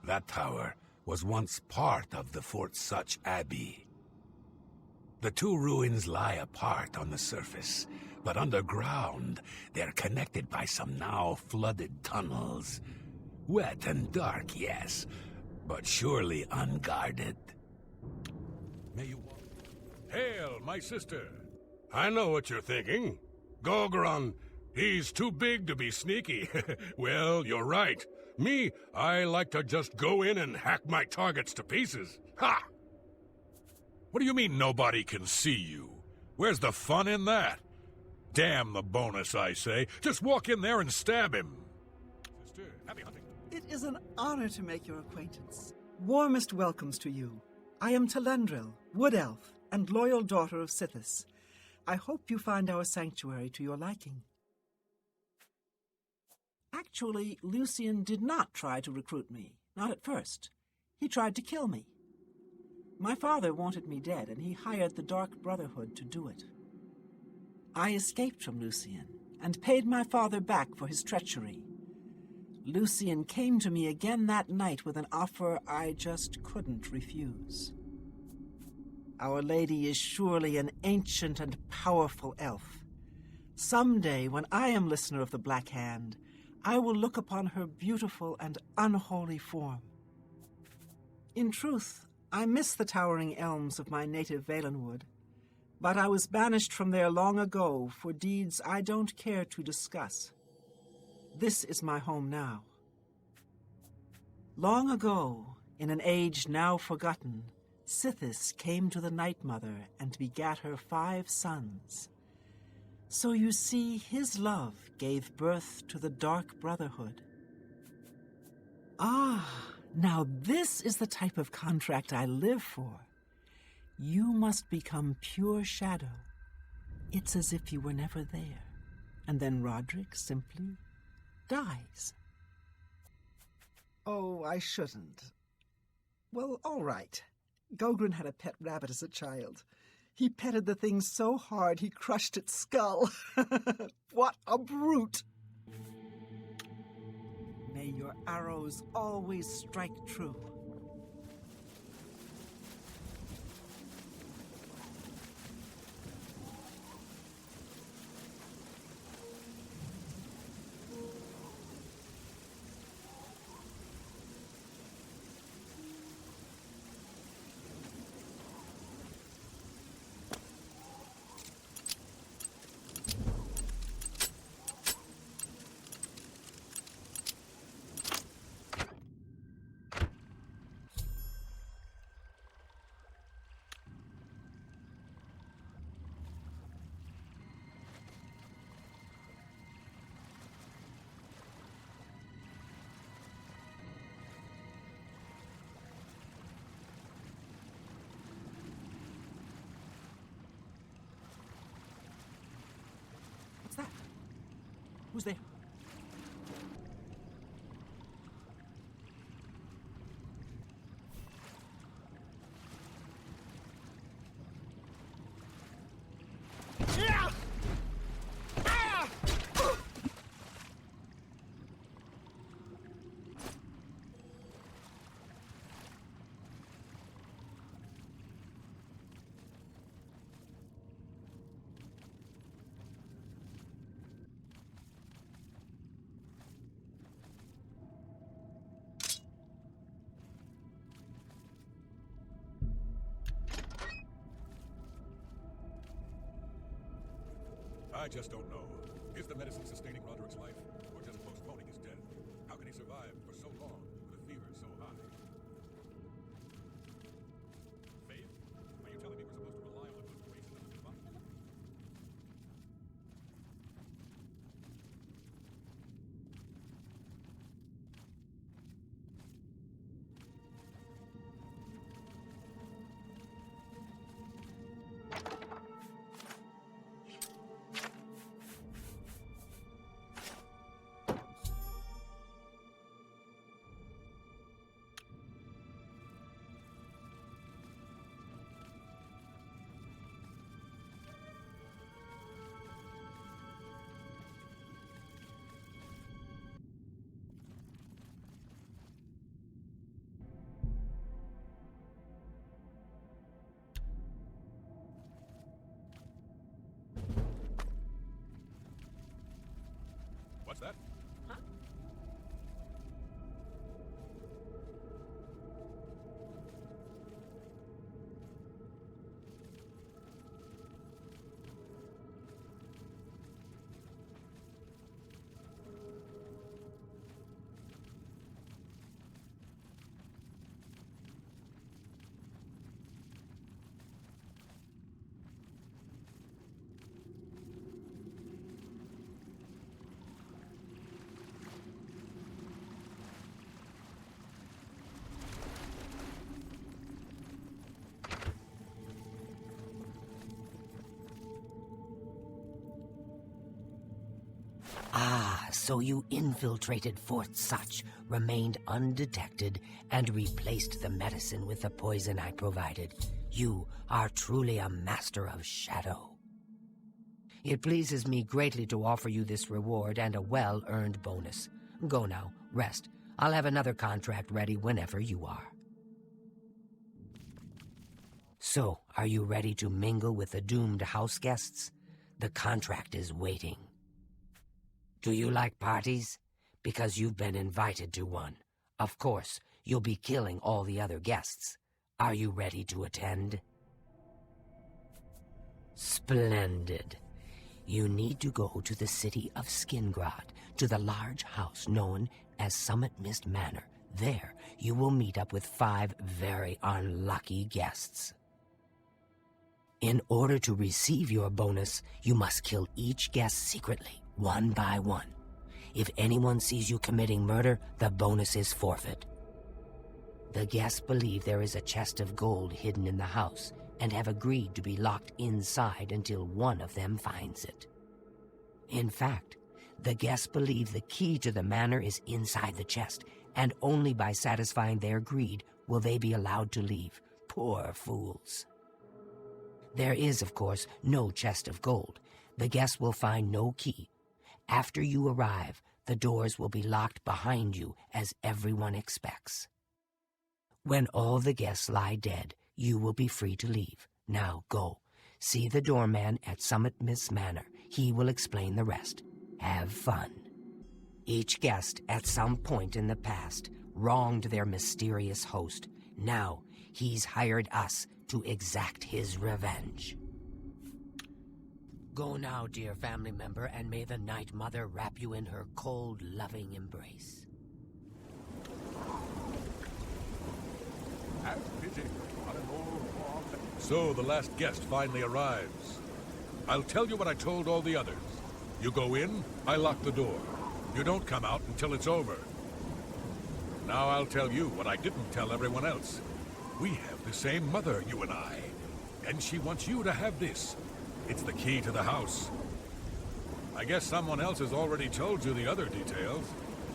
That tower was once part of the Fort Such Abbey. The two ruins lie apart on the surface, but underground they're connected by some now flooded tunnels. Wet and dark, yes, but surely unguarded. May you... Hail, my sister. I know what you're thinking. Gogron, he's too big to be sneaky. Well, you're right. Me, I like to just go in and hack my targets to pieces. Ha! What do you mean nobody can see you? Where's the fun in that? Damn the bonus, I say. Just walk in there and stab him. Sister, happy hunting. It is an honor to make your acquaintance. Warmest welcomes to you. I am Telendril, Wood Elf, and loyal daughter of Sithis. I hope you find our sanctuary to your liking. Actually, Lucian did not try to recruit me, not at first. He tried to kill me. My father wanted me dead, and he hired the Dark Brotherhood to do it. I escaped from Lucian, and paid my father back for his treachery. Lucian came to me again that night with an offer I just couldn't refuse. Our Lady is surely an ancient and powerful elf. Someday, when I am listener of the Black Hand, I will look upon her beautiful and unholy form. In truth, I miss the towering elms of my native Valenwood, but I was banished from there long ago for deeds I don't care to discuss. This is my home now. Long ago, in an age now forgotten, Sithis came to the Night Mother and begat her 5 sons. So you see, his love gave birth to the Dark Brotherhood. Ah, now this is the type of contract I live for. You must become pure shadow. It's as if you were never there. And then Roderick simply dies. Oh, I shouldn't. Well, all right. Gogren had a pet rabbit as a child. He petted the thing so hard he crushed its skull. What a brute! May your arrows always strike true. What's that? Who's there? I just don't know. Is the medicine sustaining Roderick's life, or just postponing his death? How can he survive for so long with a fever so high? Faith? Are you telling me we're supposed to rely on the good graces of the divine? What's that? Huh? Ah, so you infiltrated Fort Such, remained undetected, and replaced the medicine with the poison I provided. You are truly a master of shadow. It pleases me greatly to offer you this reward and a well-earned bonus. Go now, Rest. I'll have another contract ready whenever you are. So, are you ready to mingle with the doomed house guests? The contract is waiting. Do you like parties? Because you've been invited to one. Of course, you'll be killing all the other guests. Are you ready to attend? Splendid. You need to go to the city of Skingrad, to the large house known as Summit Mist Manor. There, you will meet up with 5 very unlucky guests. In order to receive your bonus, you must kill each guest secretly, one by one. If anyone sees you committing murder, the bonus is forfeit. The guests believe there is a chest of gold hidden in the house and have agreed to be locked inside until one of them finds it. In fact, the guests believe the key to the manor is inside the chest, and only by satisfying their greed will they be allowed to leave. Poor fools. There is, of course, no chest of gold. The guests will find no key. After you arrive, the doors will be locked behind you, as everyone expects. When all the guests lie dead, you will be free to leave. Now go. See the doorman at Summit Mist Manor. He will explain the rest. Have fun. Each guest, at some point in the past, wronged their mysterious host. Now, he's hired us to exact his revenge. Go now, dear family member, and may the Night Mother wrap you in her cold, loving embrace. So the last guest finally arrives. I'll tell you what I told all the others. You go in, I lock the door. You don't come out until it's over. Now I'll tell you what I didn't tell everyone else. We have the same mother, you and I. And she wants you to have this. It's the key to the house. I guess someone else has already told you the other details.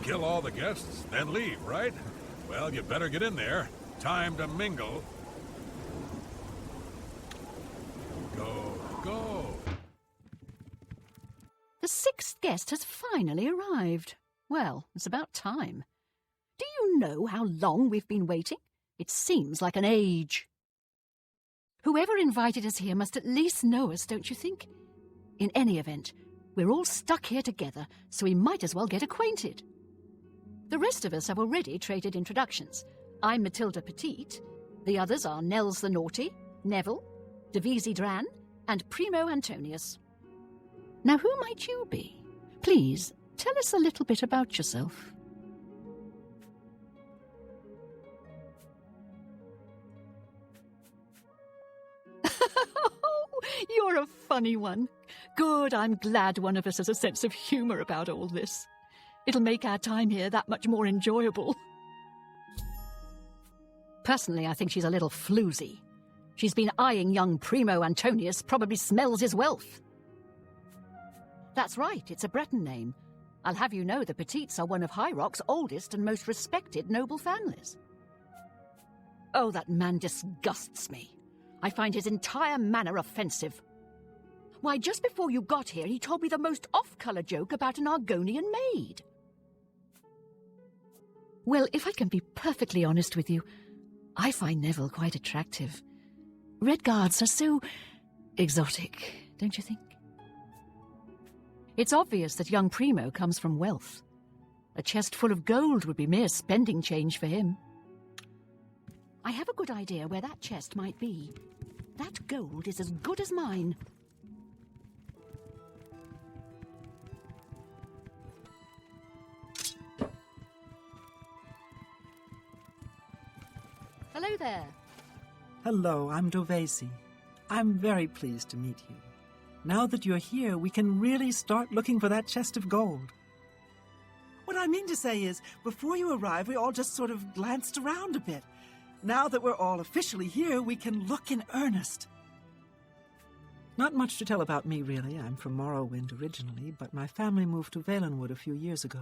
Kill all the guests, then leave, right? Well, you better get in there. Time to mingle. Go, go. The 6th guest has finally arrived. Well, it's about time. Do you know how long we've been waiting? It seems like an age. Whoever invited us here must at least know us, don't you think? In any event, we're all stuck here together, so we might as well get acquainted. The rest of us have already traded introductions. I'm Matilda Petite. The others are Nels the Naughty, Neville, Devisi Dran, and Primo Antonius. Now, who might you be? Please, tell us a little bit about yourself. You're a funny one. Good, I'm glad one of us has a sense of humor about all this. It'll make our time here that much more enjoyable. Personally, I think she's a little floozy. She's been eyeing young Primo Antonius, probably smells his wealth. That's right, it's a Breton name. I'll have you know the Petites are one of High Rock's oldest and most respected noble families. Oh, that man disgusts me. I find his entire manner offensive. Why, just before you got here, he told me the most off-colour joke about an Argonian maid. Well, if I can be perfectly honest with you, I find Neville quite attractive. Red Guards are so exotic, don't you think? It's obvious that young Primo comes from wealth. A chest full of gold would be mere spending change for him. I have a good idea where that chest might be. That gold is as good as mine. Hello there. Hello, I'm Dovesi. I'm very pleased to meet you. Now that you're here, we can really start looking for that chest of gold. What I mean to say is, before you arrived, we all just sort of glanced around a bit. Now that we're all officially here, we can look in earnest. Not much to tell about me, really. I'm from Morrowind originally, but my family moved to Valenwood a few years ago.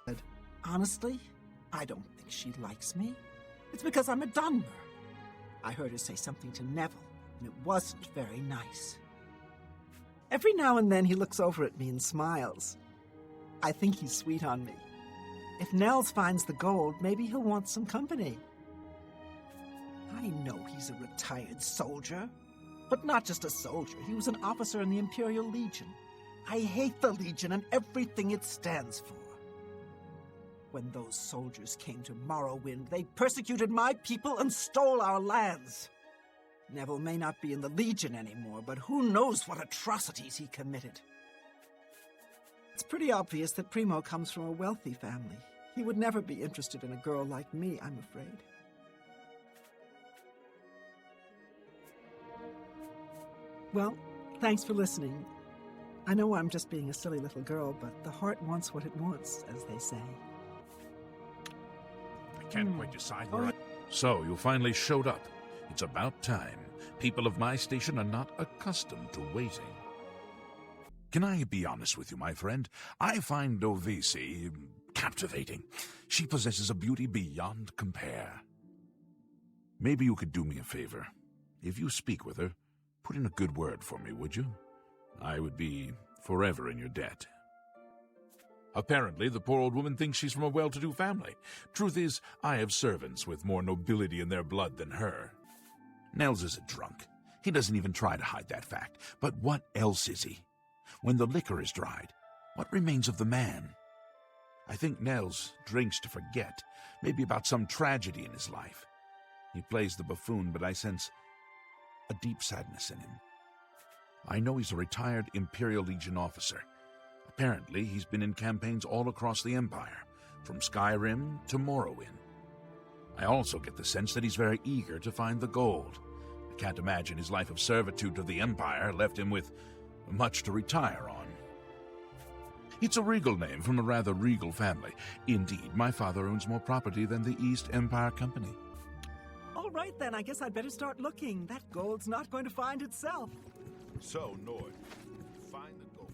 But honestly, I don't think she likes me. It's because I'm a Dunmer. I heard her say something to Neville, and it wasn't very nice. Every now and then he looks over at me and smiles. I think he's sweet on me. If Nels finds the gold, maybe he'll want some company. I know he's a retired soldier, but not just a soldier. He was an officer in the Imperial Legion. I hate the Legion and everything it stands for. When those soldiers came to Morrowind, they persecuted my people and stole our lands. Neville may not be in the Legion anymore, but who knows what atrocities he committed. It's pretty obvious that Primo comes from a wealthy family. He would never be interested in a girl like me, I'm afraid. Well, thanks for listening. I know I'm just being a silly little girl, but the heart wants what it wants, as they say. I can't quite decide where So, you finally showed up. It's about time. People of my station are not accustomed to waiting. Can I be honest with you, my friend? I find Dovisi captivating. She possesses a beauty beyond compare. Maybe you could do me a favor. If you speak with her, put in a good word for me, would you? I would be forever in your debt. Apparently, the poor old woman thinks she's from a well-to-do family. Truth is, I have servants with more nobility in their blood than her. Nels is a drunk. He doesn't even try to hide that fact. But what else is he? When the liquor is dried, what remains of the man? I think Nels drinks to forget, maybe about some tragedy in his life. He plays the buffoon, but I sense a deep sadness in him. I know he's a retired Imperial Legion officer. Apparently, he's been in campaigns all across the Empire, from Skyrim to Morrowind. I also get the sense that he's very eager to find the gold. I can't imagine his life of servitude to the Empire left him with much to retire on. It's a regal name from a rather regal family. Indeed, my father owns more property than the East Empire Company. All right, then, I guess I'd better start looking. That gold's not going to find itself. So, Nord, find the gold.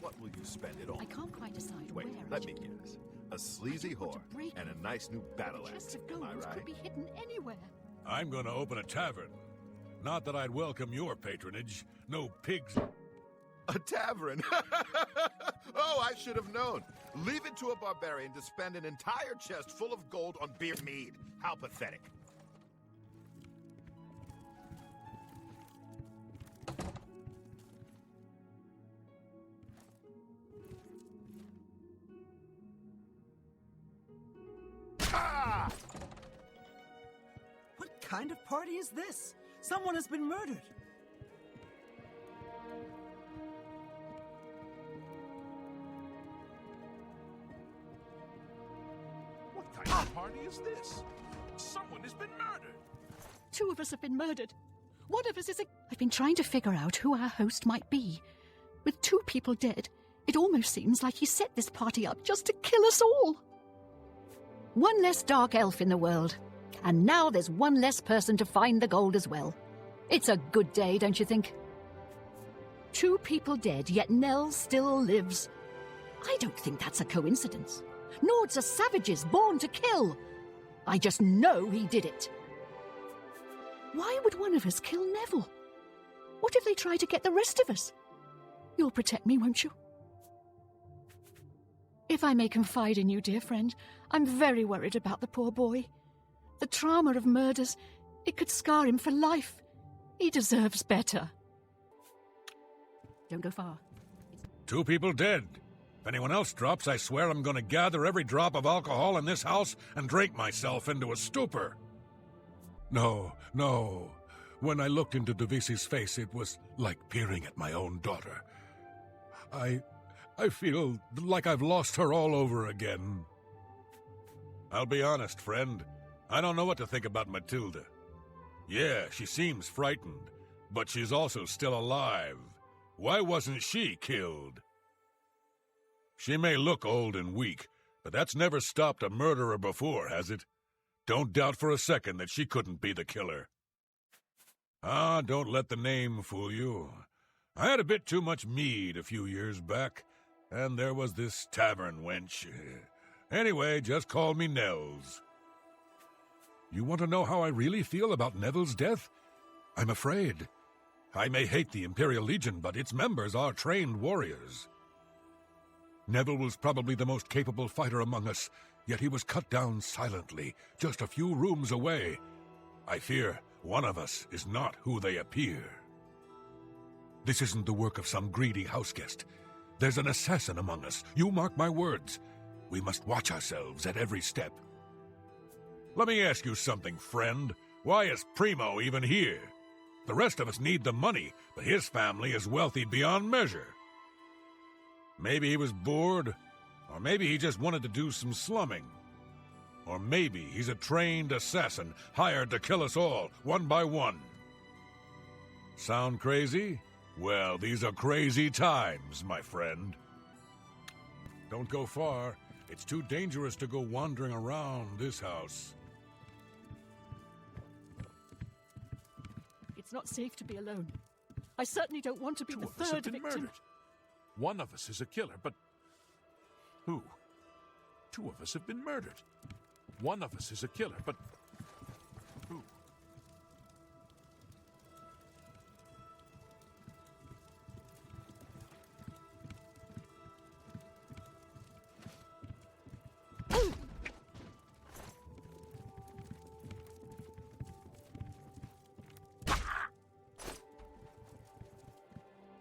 What will you spend it on? I can't quite decide Wait, where. let me guess. A sleazy whore and a nice new battle axe. Am I right? Could be hidden anywhere. I'm going to open a tavern. Not that I'd welcome your patronage. No pigs. A tavern? Oh, I should have known. Leave it to a barbarian to spend an entire chest full of gold on beer mead. How pathetic. Ah! What kind of party is this? Someone has been murdered. What kind of party is this? Someone has been murdered. 2 of us have been murdered. One of us is a... I've been trying to figure out who our host might be. With 2 people dead, it almost seems like he set this party up just to kill us all. One less dark elf in the world. And now there's one less person to find the gold as well. It's a good day, don't you think? 2 people dead, yet Nell still lives. I don't think that's a coincidence. Nords are savages born to kill. I just know he did it. Why would one of us kill Neville? What if they try to get the rest of us? You'll protect me, won't you? If I may confide in you, dear friend, I'm very worried about the poor boy. The trauma of murders, it could scar him for life. He deserves better. Don't go far. 2 people dead. If anyone else drops, I swear I'm going to gather every drop of alcohol in this house and drink myself into a stupor. No. When I looked into Dovisi's face, it was like peering at my own daughter. I feel like I've lost her all over again. I'll be honest, friend. I don't know what to think about Matilda. Yeah, she seems frightened, but she's also still alive. Why wasn't she killed? She may look old and weak, but that's never stopped a murderer before, has it? Don't doubt for a second that she couldn't be the killer. Ah, don't let the name fool you. I had a bit too much mead a few years back, and there was this tavern wench. Anyway, just call me Nels. You want to know how I really feel about Neville's death? I'm afraid. I may hate the Imperial Legion, but its members are trained warriors. Neville was probably the most capable fighter among us, Yet he was cut down silently, just a few rooms away. I fear one of us is not who they appear. This isn't the work of some greedy houseguest. There's an assassin among us. You mark my words. We must watch ourselves at every step. Let me ask you something, friend. Why is Primo even here? The rest of us need the money, but his family is wealthy beyond measure. Maybe he was bored, or maybe he just wanted to do some slumming. Or maybe he's a trained assassin hired to kill us all, one by one. Sound crazy? Well, these are crazy times, my friend. Don't go far. It's too dangerous to go wandering around this house. It's not safe to be alone. I certainly don't want to be the third victim. Murdered. One of us is a killer, but who? Two of us have been murdered. One of us is a killer, but who?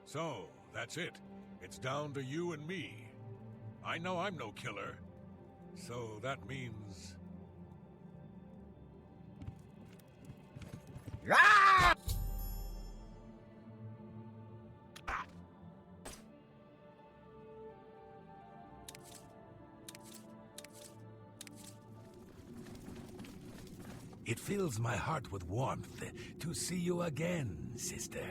So, that's it. It's down to you and me. I know I'm no killer. So that means... It fills my heart with warmth to see you again, sister.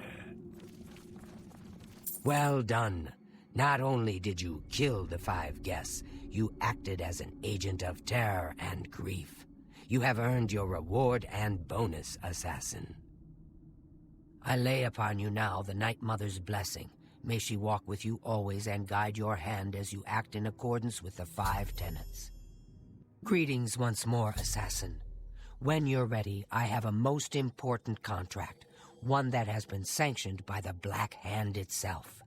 Well done. Not only did you kill the 5 guests, you acted as an agent of terror and grief. You have earned your reward and bonus, assassin. I lay upon you now the Night Mother's blessing. May she walk with you always and guide your hand as you act in accordance with the 5 tenets. Greetings once more, assassin. When you're ready, I have a most important contract, one that has been sanctioned by the Black Hand itself.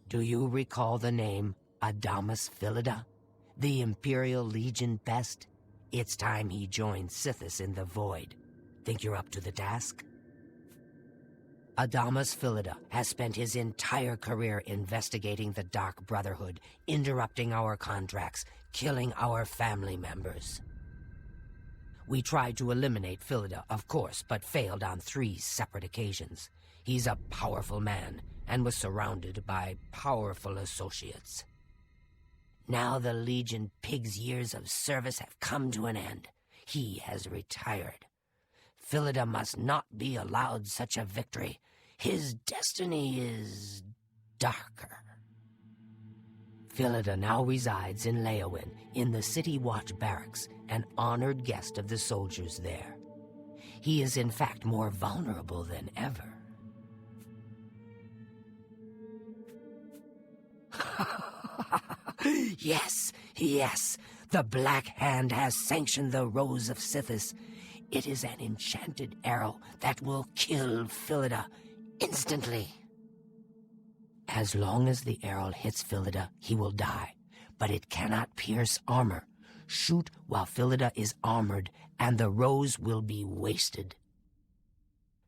Do you recall the name Adamus Philida, the Imperial Legion best? It's time he joined Sithis in the Void. Think you're up to the task? Adamus Philida has spent his entire career investigating the Dark Brotherhood, interrupting our contracts, killing our family members. We tried to eliminate Philida, of course, but failed on 3 separate occasions. He's a powerful man, and was surrounded by powerful associates. Now the Legion Pig's years of service have come to an end. He has retired. Philida must not be allowed such a victory. His destiny is darker. Philida now resides in Leowin, in the City Watch Barracks, an honored guest of the soldiers there. He is in fact more vulnerable than ever. Yes, yes, the Black Hand has sanctioned the Rose of Sithis. It is an enchanted arrow that will kill Philida instantly. As long as the arrow hits Philida, he will die, but it cannot pierce armor. Shoot while Philida is armored, and the rose will be wasted.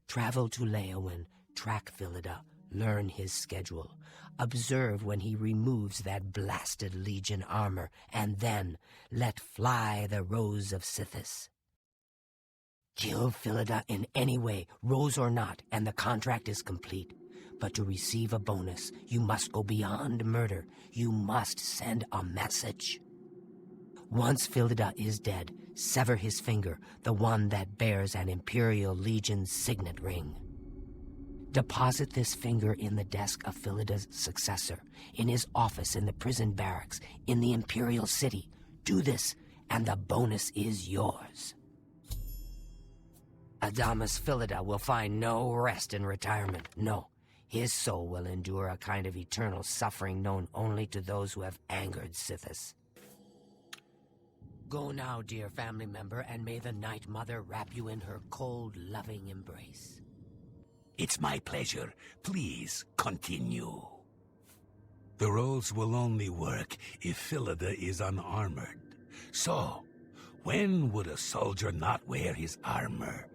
Travel to Leowin, track Philida, learn his schedule. Observe when he removes that blasted Legion armor, and then let fly the Rose of Sithis. Kill Philida in any way, rose or not, and the contract is complete. But to receive a bonus, you must go beyond murder. You must send a message. Once Philida is dead, sever his finger, the one that bears an Imperial Legion signet ring. Deposit this finger in the desk of Philida's successor, in his office in the prison barracks, in the Imperial City. Do this, and the bonus is yours. Adamus Philida will find no rest in retirement, no. His soul will endure a kind of eternal suffering known only to those who have angered Sithis. Go now, dear family member, and may the Night Mother wrap you in her cold, loving embrace. It's my pleasure. Please continue. The roles will only work if Philida is unarmored. So, when would a soldier not wear his armor?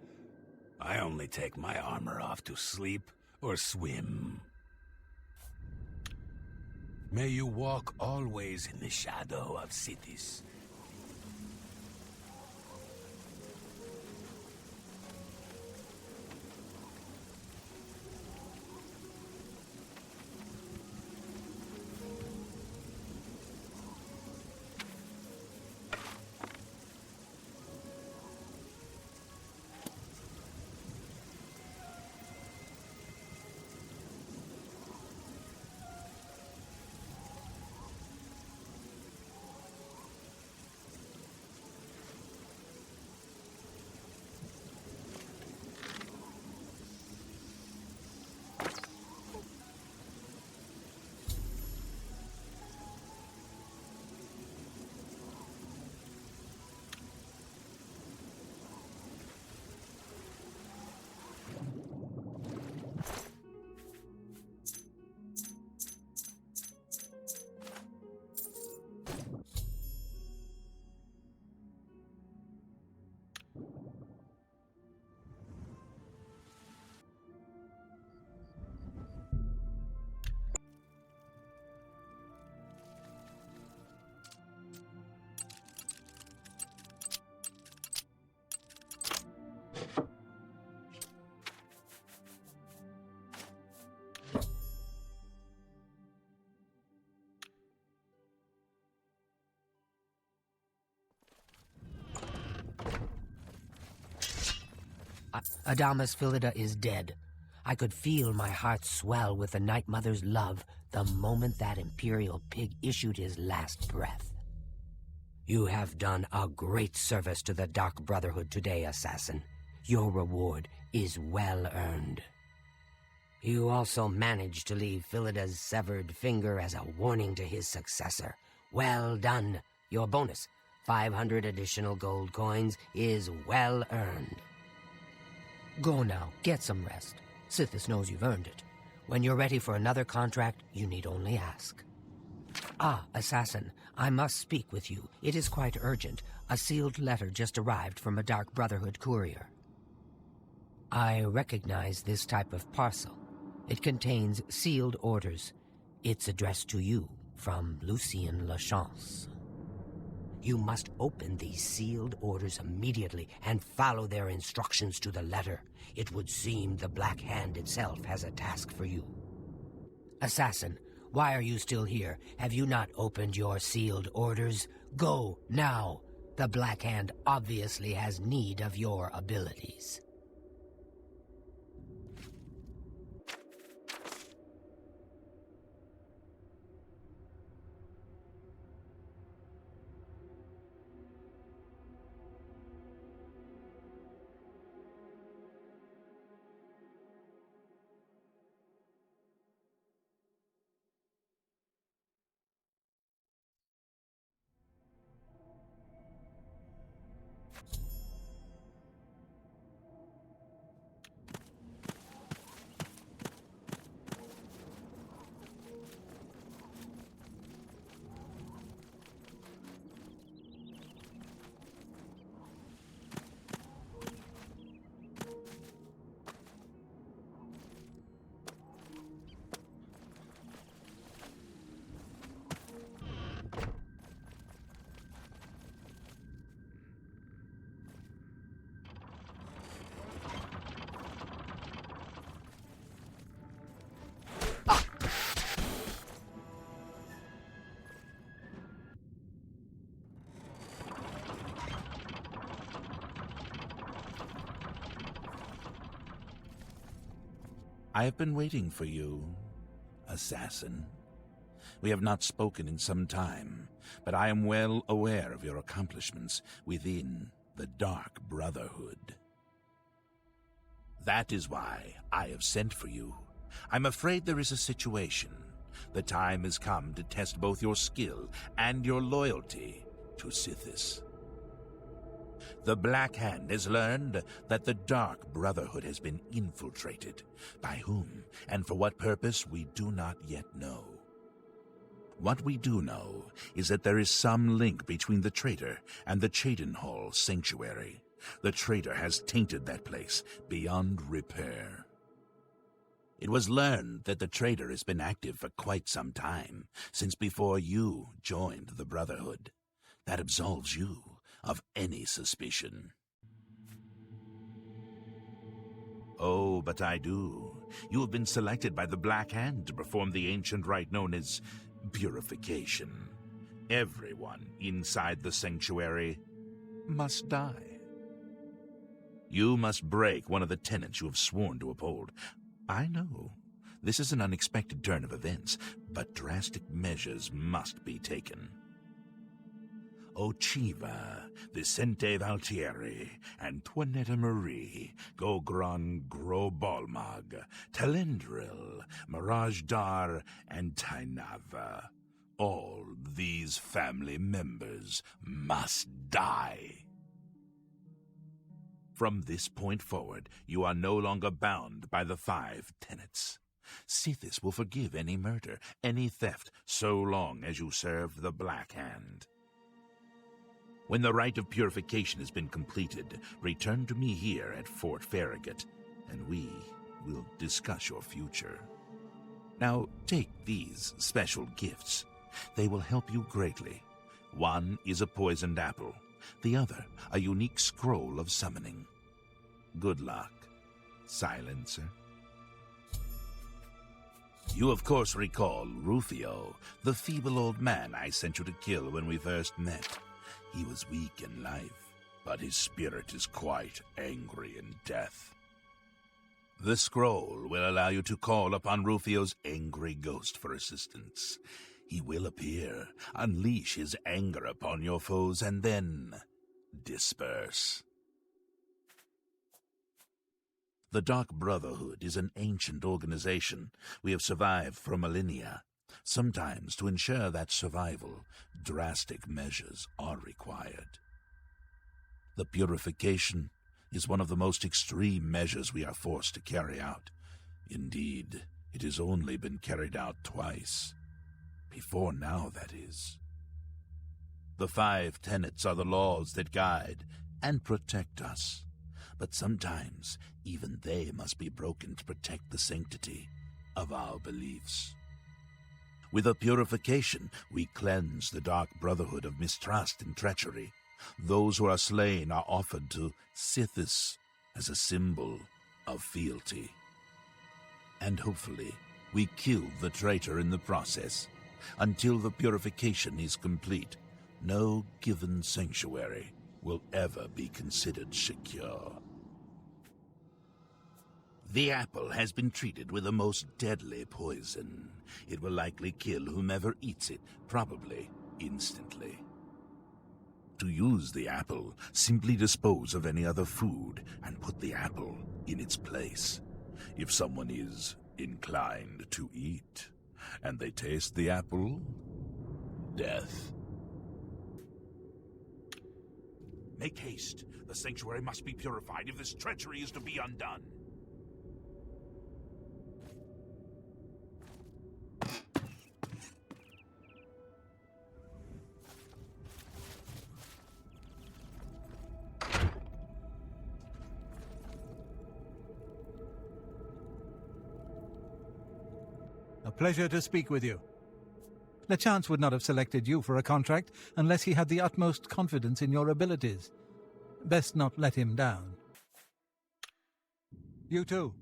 I only take my armor off to sleep or swim. May you walk always in the shadow of cities. Adamas Philida is dead. I could feel my heart swell with the Night Mother's love the moment that Imperial pig issued his last breath. You have done a great service to the Dark Brotherhood today, Assassin. Your reward is well earned. You also managed to leave Philida's severed finger as a warning to his successor. Well done. Your bonus, 500 additional gold coins, is well earned. Go now, get some rest. Sithis knows you've earned it. When you're ready for another contract, you need only ask. Ah, Assassin, I must speak with you. It is quite urgent. A sealed letter just arrived from a Dark Brotherhood courier. I recognize this type of parcel. It contains sealed orders. It's addressed to you from Lucien Lachance. You must open these sealed orders immediately and follow their instructions to the letter. It would seem the Black Hand itself has a task for you. Assassin, why are you still here? Have you not opened your sealed orders? Go, now. The Black Hand obviously has need of your abilities. I have been waiting for you, Assassin. We have not spoken in some time, but I am well aware of your accomplishments within the Dark Brotherhood. That is why I have sent for you. I'm afraid there is a situation. The time has come to test both your skill and your loyalty to Sithis. The Black Hand has learned that the Dark Brotherhood has been infiltrated. By whom and for what purpose we do not yet know. What we do know is that there is some link between the traitor and the Cheydinhal sanctuary. The traitor has tainted that place beyond repair. It was learned that the traitor has been active for quite some time, since before you joined the Brotherhood. That absolves you of any suspicion. Oh, but I do. You have been selected by the Black Hand to perform the ancient rite known as purification. Everyone inside the sanctuary must die. You must break one of the tenets you have sworn to uphold. I know, this is an unexpected turn of events, but drastic measures must be taken. Ochiva, Vicente Valtieri, Antoinetta Marie, Gogron Grobalmag, Telendril, Mirage Dar, and Tainava. All these family members must die. From this point forward, you are no longer bound by the 5 tenets. Sithis will forgive any murder, any theft, so long as you serve the Black Hand. When the rite of purification has been completed, return to me here at Fort Farragut, and we will discuss your future. Now, take these special gifts. They will help you greatly. One is a poisoned apple. The other, a unique scroll of summoning. Good luck, Silencer. You of course recall Rufio, the feeble old man I sent you to kill when we first met. He was weak in life, but his spirit is quite angry in death. The scroll will allow you to call upon Rufio's angry ghost for assistance. He will appear, unleash his anger upon your foes, and then disperse. The Dark Brotherhood is an ancient organization. We have survived for millennia. Sometimes, to ensure that survival, drastic measures are required. The purification is one of the most extreme measures we are forced to carry out. Indeed, it has only been carried out twice. Before now, that is. The 5 tenets are the laws that guide and protect us. But sometimes, even they must be broken to protect the sanctity of our beliefs. With a purification, we cleanse the Dark Brotherhood of mistrust and treachery. Those who are slain are offered to Sithis as a symbol of fealty. And hopefully, we kill the traitor in the process. Until the purification is complete, no given sanctuary will ever be considered secure. The apple has been treated with the most deadly poison. It will likely kill whomever eats it, probably instantly. To use the apple, simply dispose of any other food and put the apple in its place. If someone is inclined to eat, and they taste the apple, death. Make haste. The sanctuary must be purified if this treachery is to be undone. A pleasure to speak with you. Lechance would not have selected you for a contract unless he had the utmost confidence in your abilities. Best not let him down. You too.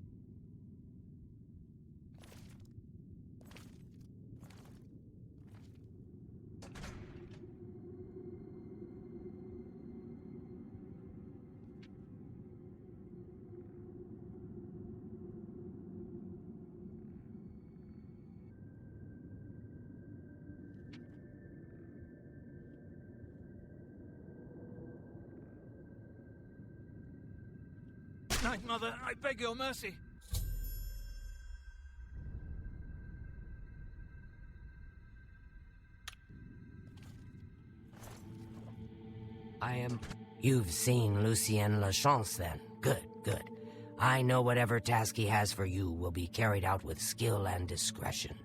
Night, Mother. I beg your mercy. You've seen Lucien Lachance, then. Good, good. I know whatever task he has for you will be carried out with skill and discretion.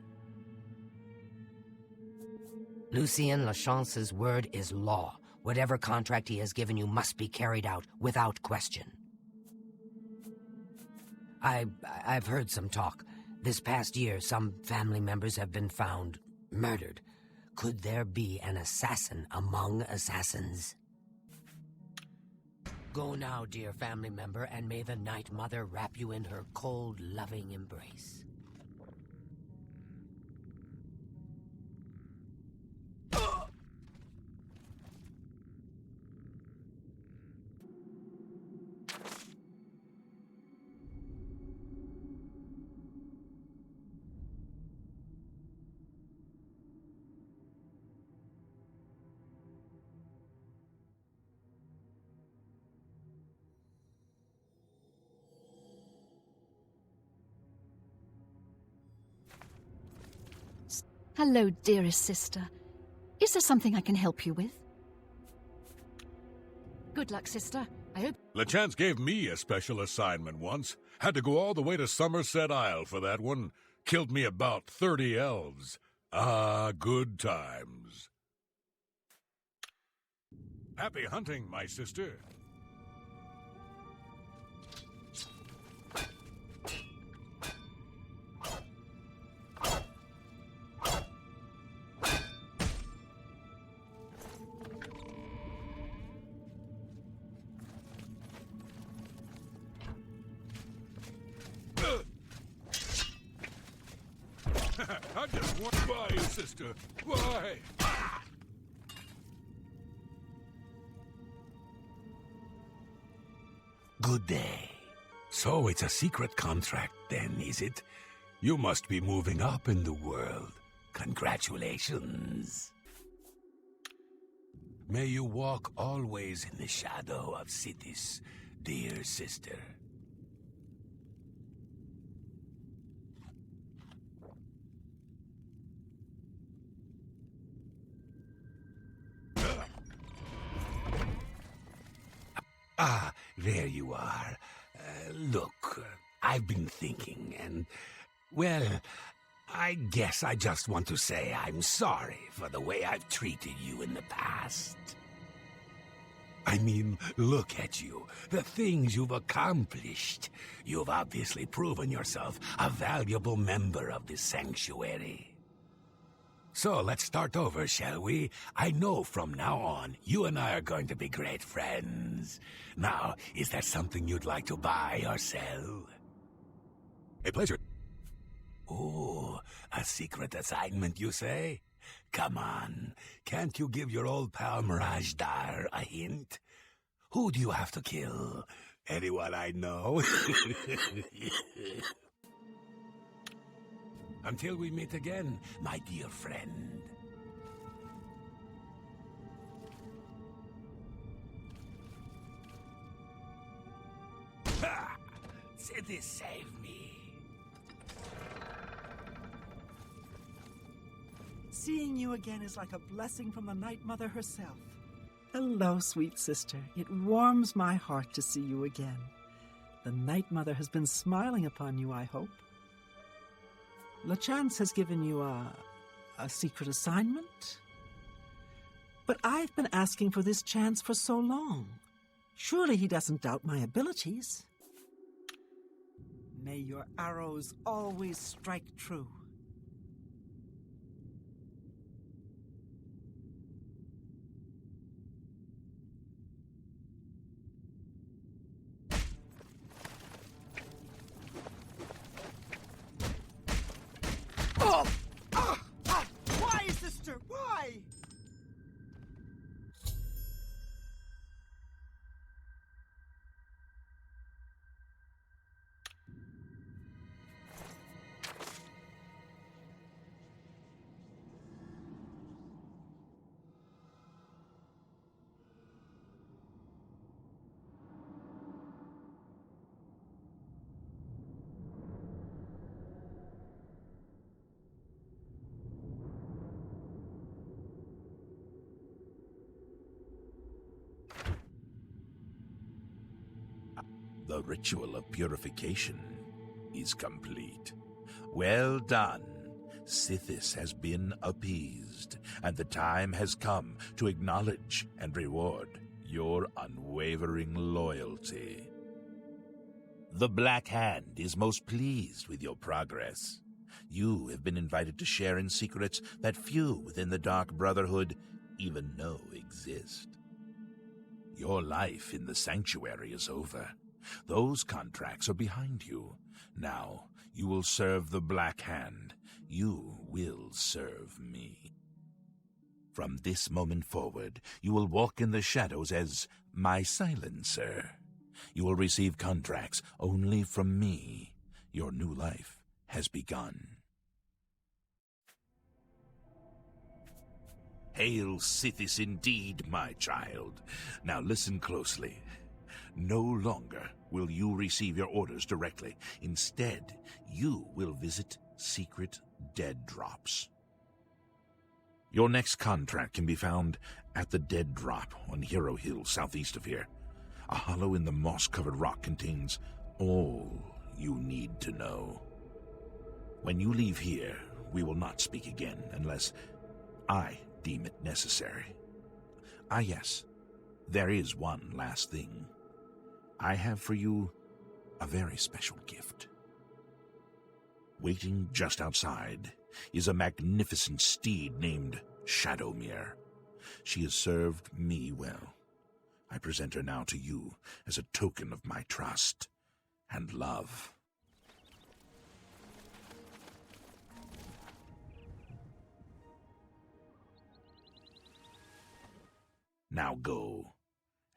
Lucien Lachance's word is law. Whatever contract he has given you must be carried out without question. I've heard some talk. This past year, some family members have been found murdered. Could there be an assassin among assassins? Go now, dear family member, and may the Night Mother wrap you in her cold, loving embrace. Hello, dearest sister. Is there something I can help you with? Good luck, sister. I hope... LeChance gave me a special assignment once. Had to go all the way to Somerset Isle for that one. Killed me about 30 elves. Ah, good times. Happy hunting, my sister. I just want to buy you, sister. Why? Good day. So it's a secret contract then, is it? You must be moving up in the world. Congratulations. May you walk always in the shadow of Sithis, dear sister. Ah, there you are. Look, I've been thinking, and, well, I guess I just want to say I'm sorry for the way I've treated you in the past. I mean, look at you, the things you've accomplished. You've obviously proven yourself a valuable member of this sanctuary. So let's start over, shall we? I know from now on, you and I are going to be great friends. Now, is there something you'd like to buy or sell? A pleasure. Oh, a secret assignment, you say? Come on, can't you give your old pal Mirajdar a hint? Who do you have to kill? Anyone I know? Until we meet again, my dear friend. Ha! City, save me. Seeing you again is like a blessing from the Night Mother herself. Hello, sweet sister. It warms my heart to see you again. The Night Mother has been smiling upon you, I hope. LeChance has given you a secret assignment? But I've been asking for this chance for so long. Surely he doesn't doubt my abilities. May your arrows always strike true. Why, sister? Why? The ritual of purification is complete. Well done. Sithis has been appeased, and the time has come to acknowledge and reward your unwavering loyalty. The Black Hand is most pleased with your progress. You have been invited to share in secrets that few within the Dark Brotherhood even know exist. Your life in the Sanctuary is over. Those contracts are behind you. Now, you will serve the Black Hand. You will serve me. From this moment forward, you will walk in the shadows as my silencer. You will receive contracts only from me. Your new life has begun. Hail Sithis indeed, my child. Now listen closely. No longer will you receive your orders directly. Instead, you will visit secret dead drops. Your next contract can be found at the Dead Drop on Hero Hill, southeast of here. A hollow in the moss-covered rock contains all you need to know. When you leave here, we will not speak again unless I deem it necessary. Ah, yes, there is one last thing. I have for you a very special gift. Waiting just outside is a magnificent steed named Shadowmere. She has served me well. I present her now to you as a token of my trust and love. Now go,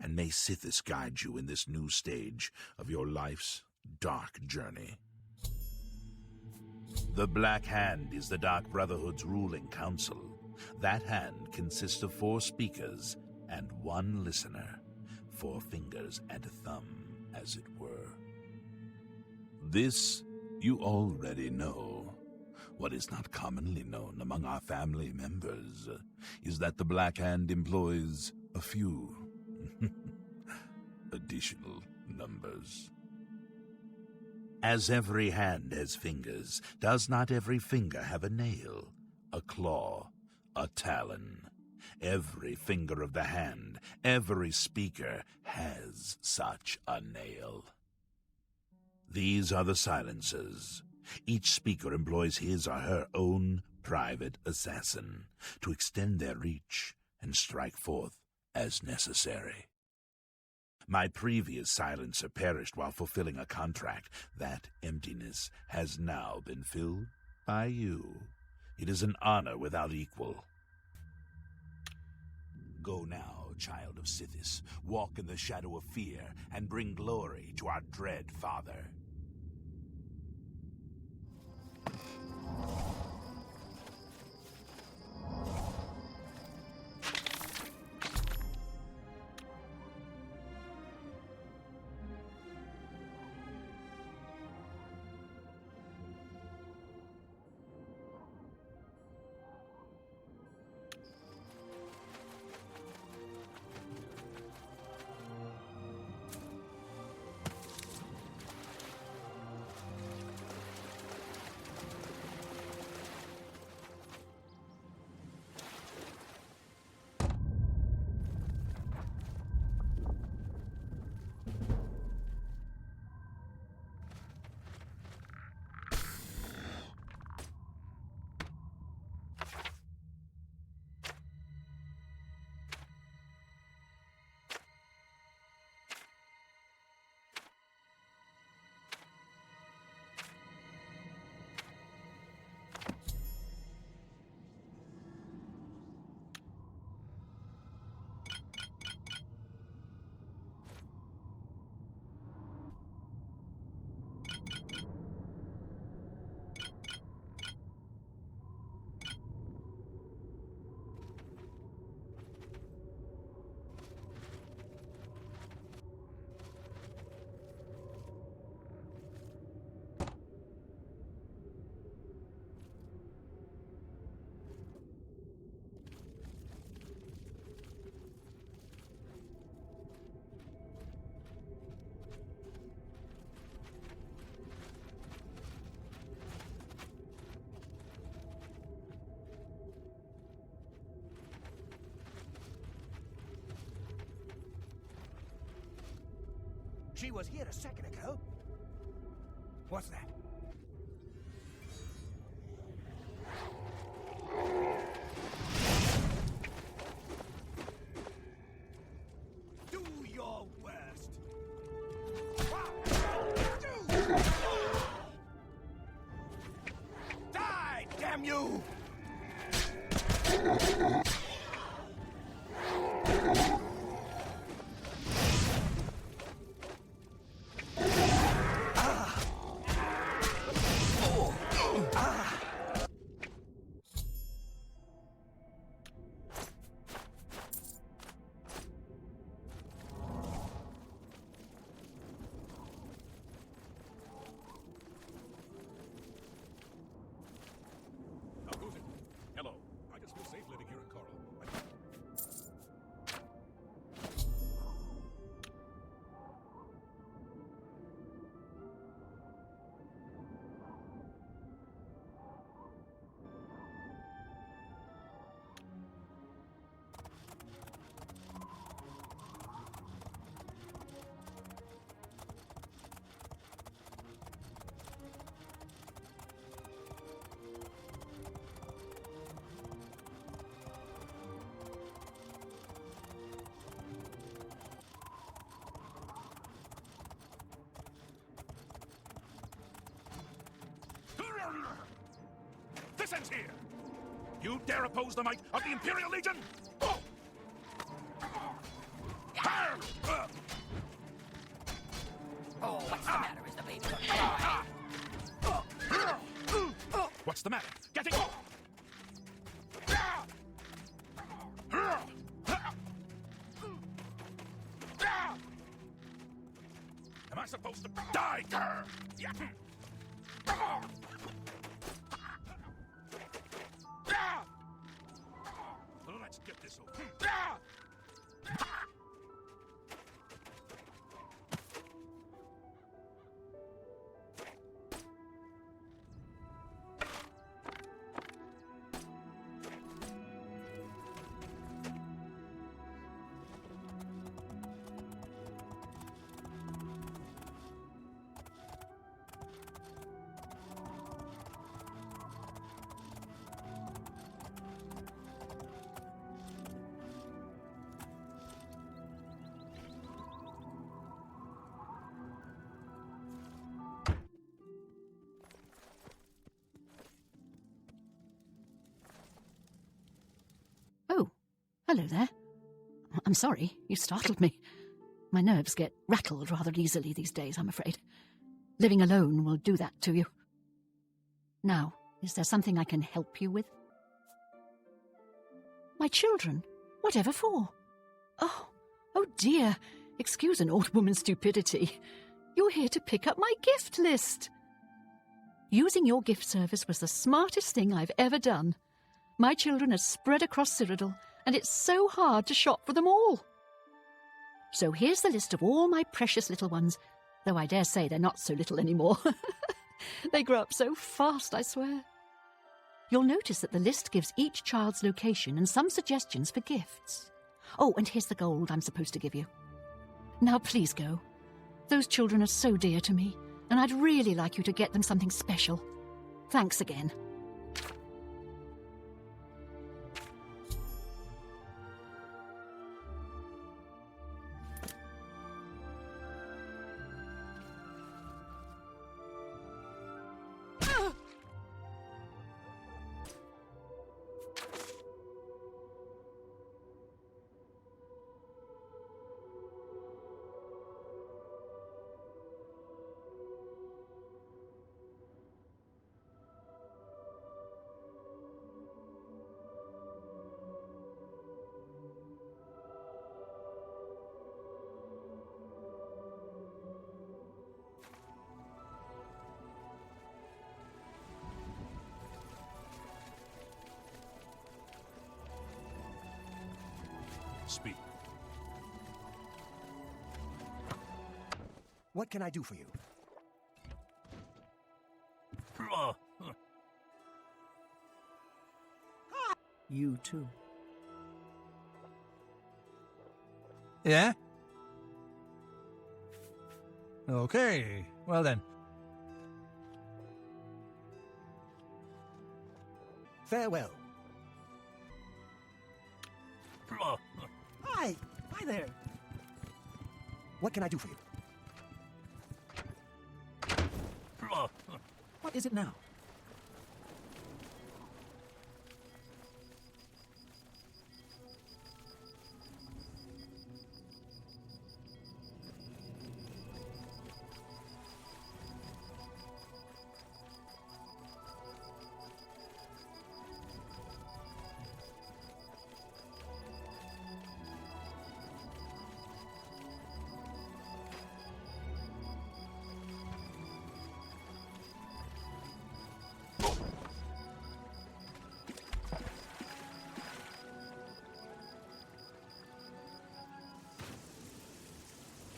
and may Sithis guide you in this new stage of your life's dark journey. The Black Hand is the Dark Brotherhood's ruling council. That hand consists of 4 speakers and 1 listener, 4 fingers and a thumb, as it were. This you already know. What is not commonly known among our family members is that the Black Hand employs a few additional numbers. As every hand has fingers, does not every finger have a nail, a claw, a talon? Every finger of the hand, every speaker has such a nail. These are the silencers. Each speaker employs his or her own private assassin to extend their reach and strike forth as necessary. My previous silencer perished while fulfilling a contract. That emptiness has now been filled by you. It is an honor without equal. Go now, child of Sithis. Walk in the shadow of fear and bring glory to our dread father. She was here a second ago. What's that? Do your worst. Die, damn you! Now, who's it? Hello. I just feel safe living here in Coral. This ends here! You dare oppose the might of the Imperial Legion? Oh! Oh, what's the matter? Is the baby gonna cry? What's the matter? Getting... Am I supposed to die, Grr? Let's get this over. Oh, hello there. I'm sorry, you startled me. My nerves get rattled rather easily these days, I'm afraid. Living alone will do that to you. Now, is there something I can help you with? My children? Whatever for? Oh dear. Excuse an old woman's stupidity. You're here to pick up my gift list. Using your gift service was the smartest thing I've ever done. My children are spread across Cyrodiil, and it's so hard to shop for them all. So here's the list of all my precious little ones, though I dare say they're not so little anymore. They grow up so fast, I swear. You'll notice that the list gives each child's location and some suggestions for gifts. Oh, and here's the gold I'm supposed to give you. Now please go. Those children are so dear to me, and I'd really like you to get them something special. Thanks again. Speak. What can I do for you? You too. Yeah? Okay, well then. Farewell. Hi! Hi there! What can I do for you? What is it now?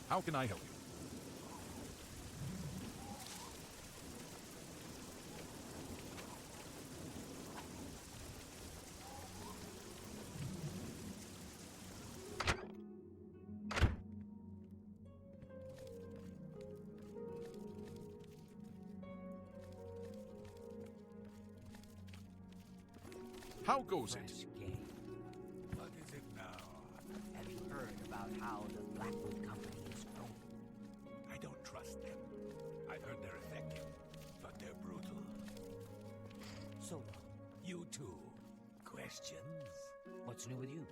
How can I help you? How goes it? Fresh game. What is it now? Have you heard about how the Blackwood Company is grown? I don't trust them. I've heard they're effective, but they're brutal. So long. You too. Questions? What's new with you?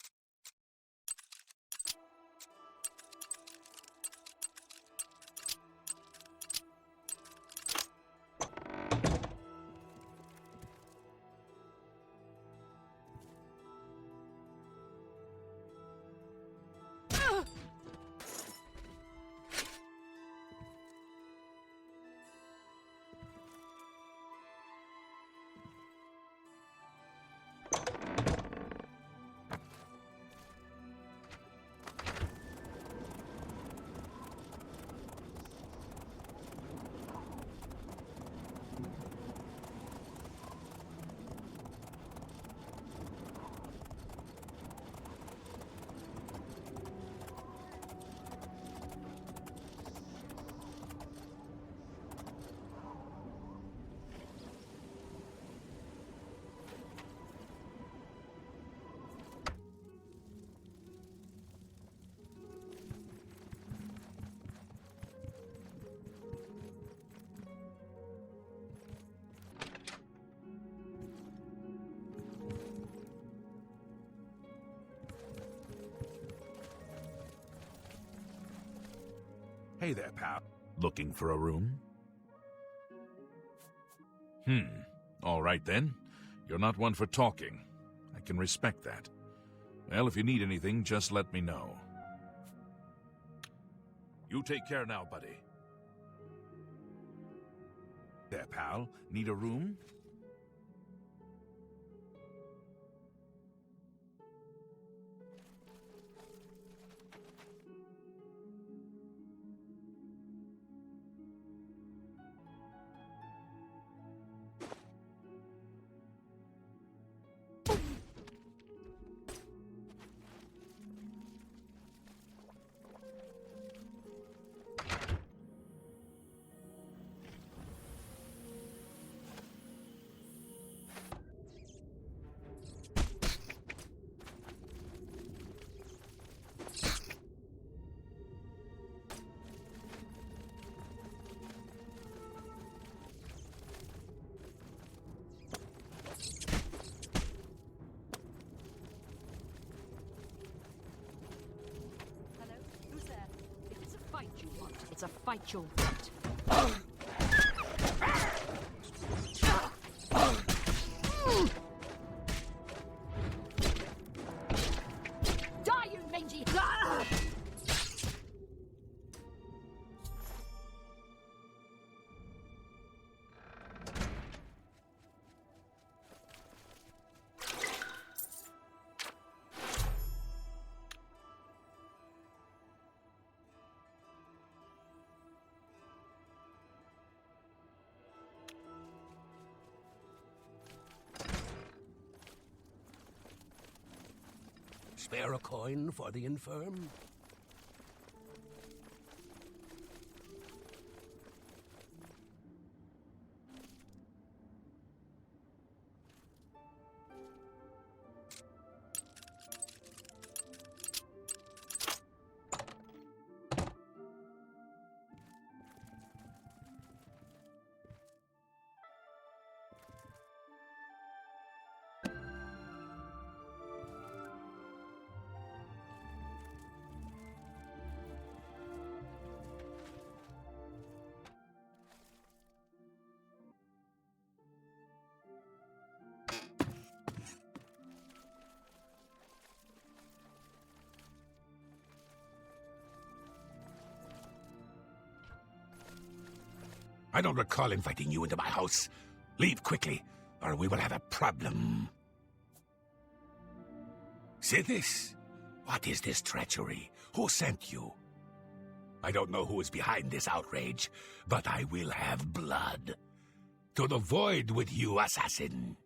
Hey there, pal. Looking for a room? All right then. You're not one for talking. I can respect that. Well, if you need anything, just let me know. You take care now, buddy. There, pal. Need a room? It's a fight you'll want. Die, you mangy! Spare a coin for the infirm? I don't recall inviting you into my house. Leave quickly, or we will have a problem. Sithis, what is this treachery? Who sent you? I don't know who is behind this outrage, but I will have blood. To the void with you, assassin.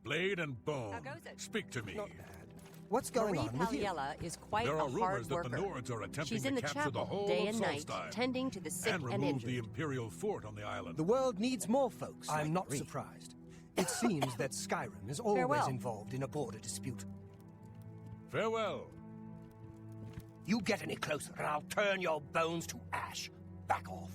Blade and Bone, speak to me. Not bad. What's going on with you? Paliella is quite There a are rumors hard that worker. the Nords are attempting She's in to the capture the chapel whole day of and night, Solstheim tending to the sick and and remove injured. the Imperial fort on the island. The world needs more folks. I'm like not Marie. surprised. It seems that Skyrim is always Farewell. involved in a border dispute. Farewell. You get any closer and I'll turn your bones to ash. Back off.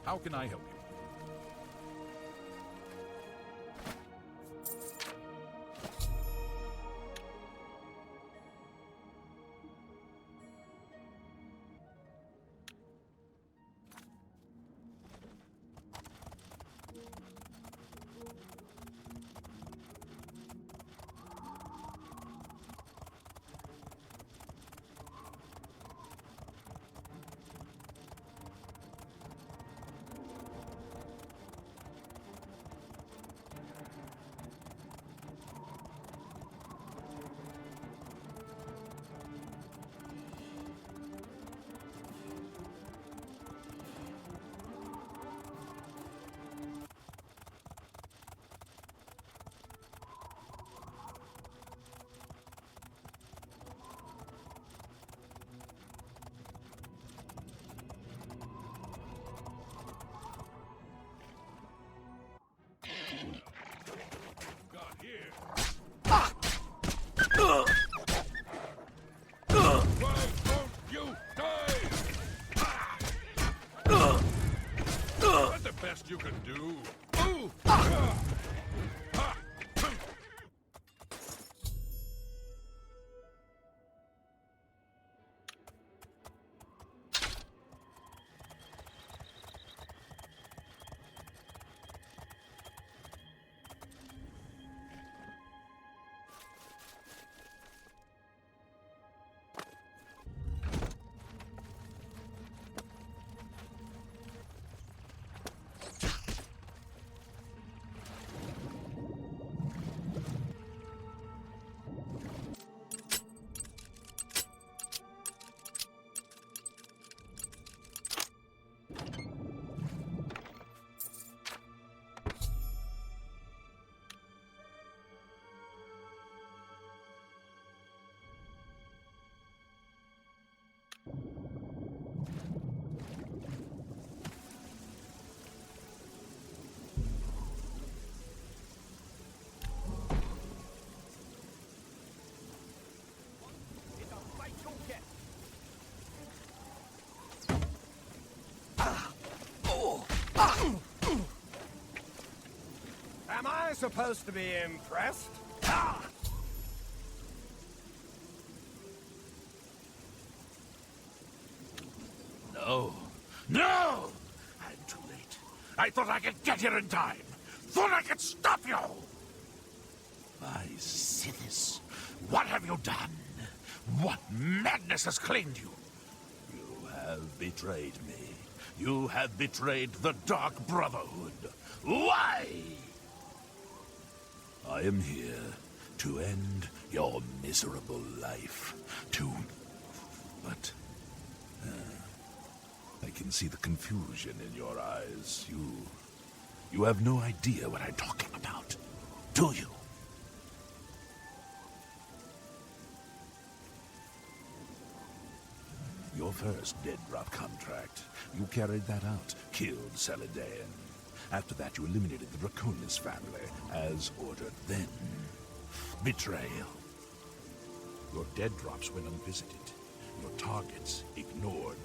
How can I help you? best you can do? Ooh! Am I supposed to be impressed? No. No! I'm too late. I thought I could get here in time. Thought I could stop you! My Sithis, what have you done? What madness has claimed you? You have betrayed me. You have betrayed the Dark Brotherhood. Why? I am here to end your miserable life. But I can see the confusion in your eyes. You have no idea what I'm talking about, do you? Your first dead drop contract. You carried that out, killed Saladan. After that, you eliminated the Draconis family, as ordered then. Betrayal. Your dead drops went unvisited. Your targets ignored.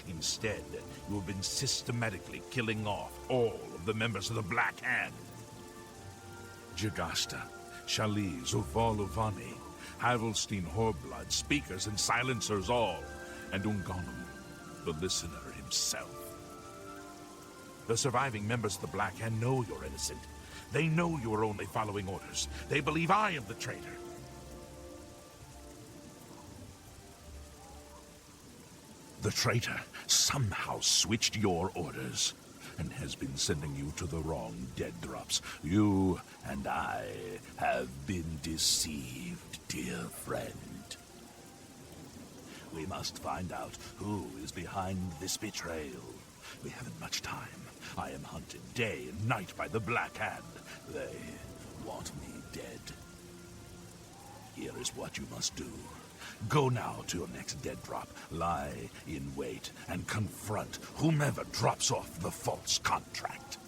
Instead, you have been systematically killing off all of the members of the Black Hand. Jagasta, Shaliz, Uvalovani, Havelstein, Horblood, speakers and silencers all, and Ungonum, the listener himself. The surviving members of the Black Hand know you're innocent. They know you are only following orders. They believe I am the traitor. The traitor somehow switched your orders and has been sending you to the wrong dead drops. You and I have been deceived, dear friend. We must find out who is behind this betrayal. We haven't much time. I am hunted day and night by the Black Hand. They want me dead. Here is what you must do. Go now to your next dead drop, lie in wait, and confront whomever drops off the false contract.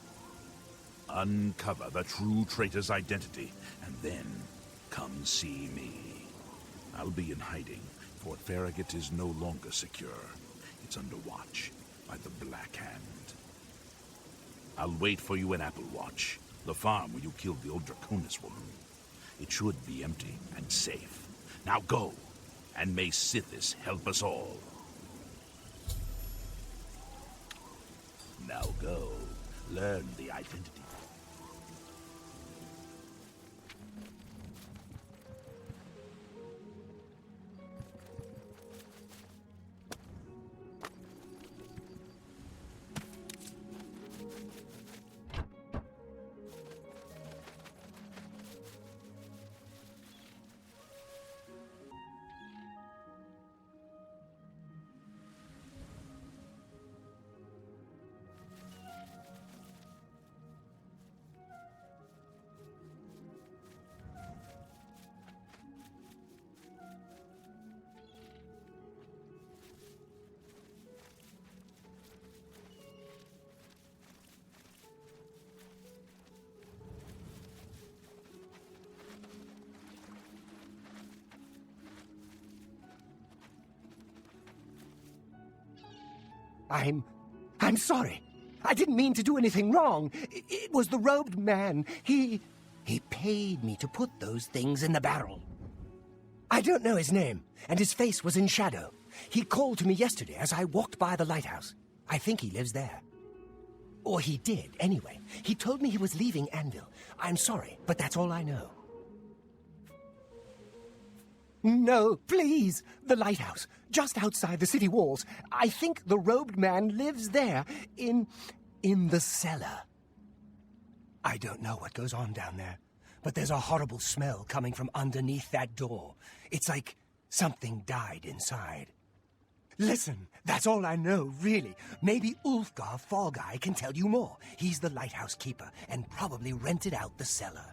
Uncover the true traitor's identity, and then come see me. I'll be in hiding. Fort Farragut is no longer secure. It's under watch by the Black Hand. I'll wait for you in Applewatch, the farm where you killed the old Draconis woman. It should be empty and safe. Now go, and may Sithis help us all. Now go, learn the identity. I'm sorry. I didn't mean to do anything wrong. It was the robed man. He paid me to put those things in the barrel. I don't know his name, and his face was in shadow. He called to me yesterday as I walked by the lighthouse. I think he lives there. Or he did, anyway. He told me he was leaving Anvil. I'm sorry, but that's all I know. No, please! The lighthouse, just outside the city walls. I think the robed man lives there, in the cellar. I don't know what goes on down there, but there's a horrible smell coming from underneath that door. It's like something died inside. Listen, that's all I know, really. Maybe Ulfgar Fall Guy can tell you more. He's the lighthouse keeper and probably rented out the cellar.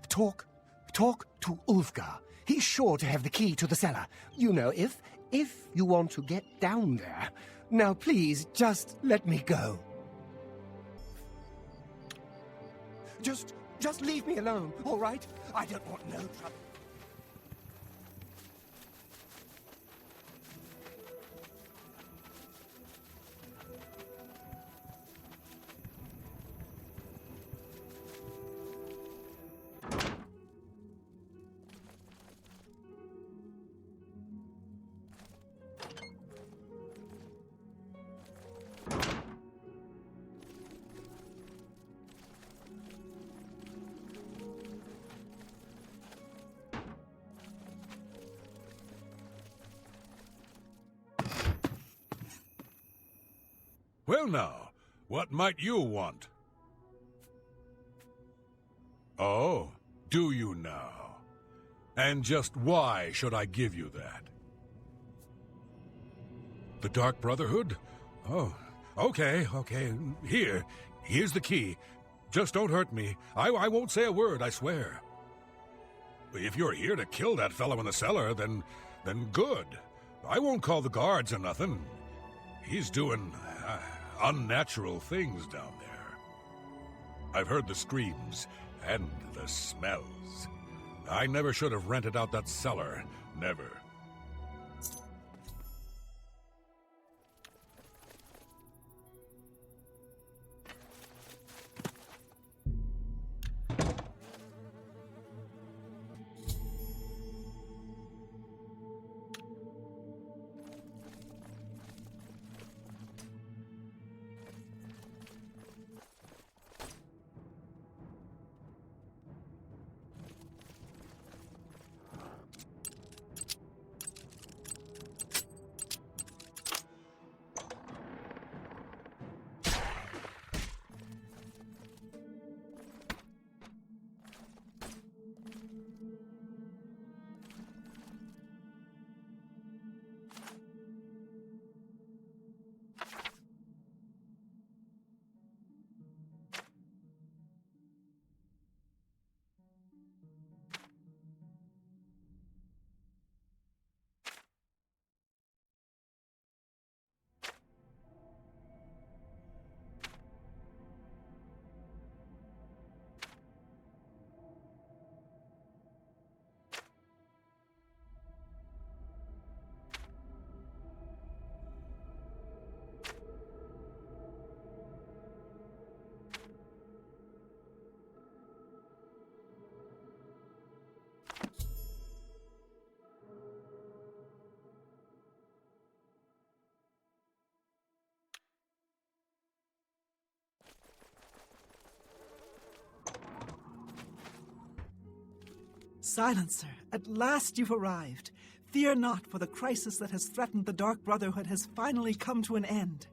Talk to Ulfgar. He's sure to have the key to the cellar. You know, if you want to get down there. Now, please, just let me go. Just leave me alone, all right? I don't want no trouble. Well now, what might you want? Oh, do you now? And just why should I give you that? The Dark Brotherhood? Oh, okay. Here's the key. Just don't hurt me. I won't say a word, I swear. If you're here to kill that fellow in the cellar, then good. I won't call the guards or nothing. He's doing unnatural things down there. I've heard the screams and the smells. I never should have rented out that cellar. Never. Silencer, at last you've arrived. Fear not, for the crisis that has threatened the Dark Brotherhood has finally come to an end.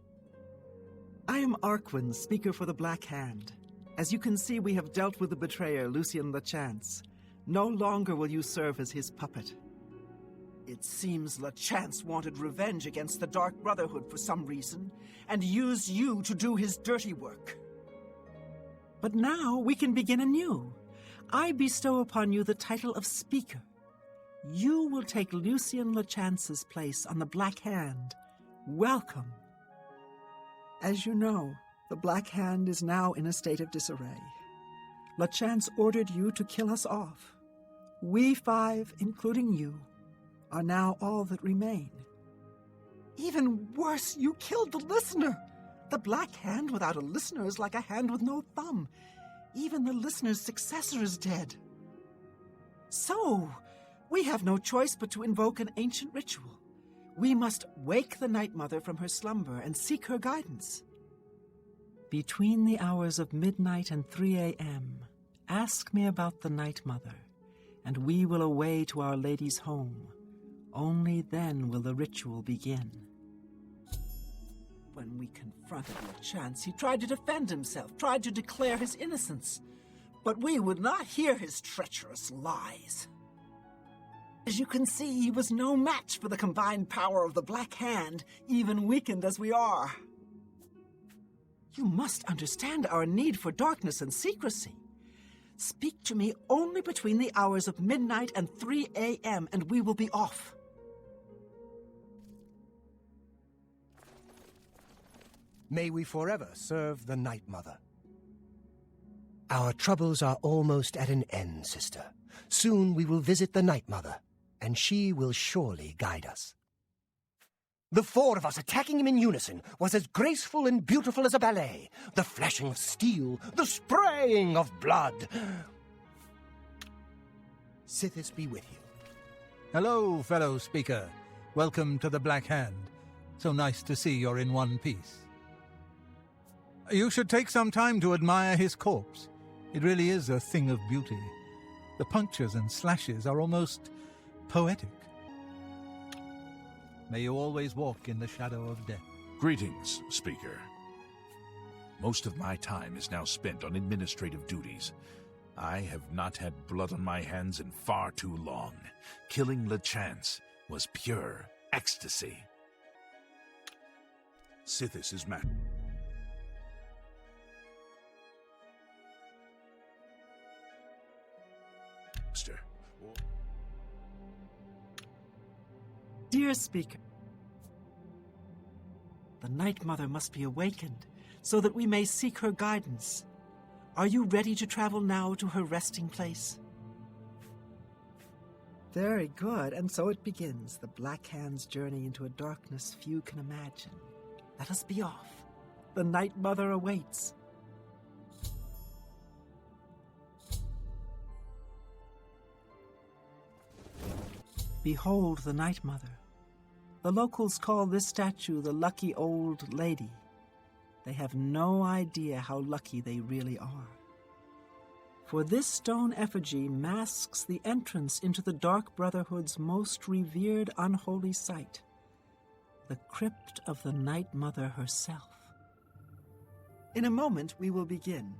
I am Arquin, speaker for the Black Hand. As you can see, we have dealt with the betrayer, Lucien Lachance. No longer will you serve as his puppet. It seems Lachance wanted revenge against the Dark Brotherhood for some reason, and used you to do his dirty work. But now we can begin anew. I bestow upon you the title of Speaker. You will take Lucien Lachance's place on the Black Hand. Welcome. As you know, the Black Hand is now in a state of disarray. Lachance ordered you to kill us off. We 5, including you, are now all that remain. Even worse, you killed the listener. The Black Hand without a listener is like a hand with no thumb. Even the listener's successor is dead. So, we have no choice but to invoke an ancient ritual. We must wake the Night Mother from her slumber and seek her guidance. Between the hours of midnight and 3 a.m., ask me about the Night Mother, and we will away to Our Lady's home. Only then will the ritual begin. When we confronted Lachance, he tried to defend himself, tried to declare his innocence. But we would not hear his treacherous lies. As you can see, he was no match for the combined power of the Black Hand, even weakened as we are. You must understand our need for darkness and secrecy. Speak to me only between the hours of midnight and 3 a.m., and we will be off. May we forever serve the Night Mother. Our troubles are almost at an end, sister. Soon we will visit the Night Mother, and she will surely guide us. The four of us attacking him in unison was as graceful and beautiful as a ballet. The flashing of steel, the spraying of blood. Sithis be with you. Hello, fellow speaker. Welcome to the Black Hand. So nice to see you're in one piece. You should take some time to admire his corpse. It really is a thing of beauty. The punctures and slashes are almost poetic. May you always walk in the shadow of death. Greetings, Speaker. Most of my time is now spent on administrative duties. I have not had blood on my hands in far too long. Killing Lachance was pure ecstasy. Sithis is mad. Dear Speaker, the Night Mother must be awakened so that we may seek her guidance. Are you ready to travel now to her resting place? Very good, and so it begins, the Black Hand's journey into a darkness few can imagine. Let us be off. The Night Mother awaits. Behold the Night Mother. The locals call this statue the Lucky Old Lady. They have no idea how lucky they really are. For this stone effigy masks the entrance into the Dark Brotherhood's most revered unholy site, the crypt of the Night Mother herself. In a moment we will begin.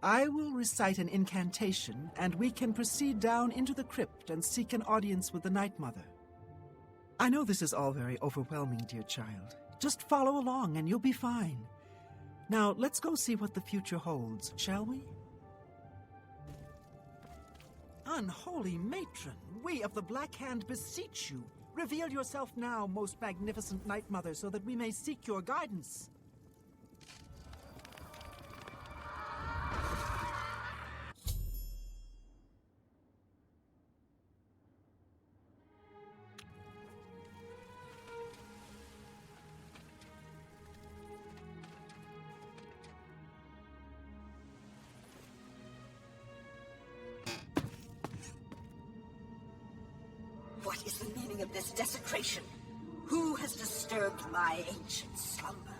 I will recite an incantation, and we can proceed down into the crypt and seek an audience with the Night Mother. I know this is all very overwhelming, dear child. Just follow along and you'll be fine. Now, let's go see what the future holds, shall we? Unholy matron, we of the Black Hand beseech you. Reveal yourself now, most magnificent Night Mother, so that we may seek your guidance. What is the meaning of this desecration? Who has disturbed my ancient slumber?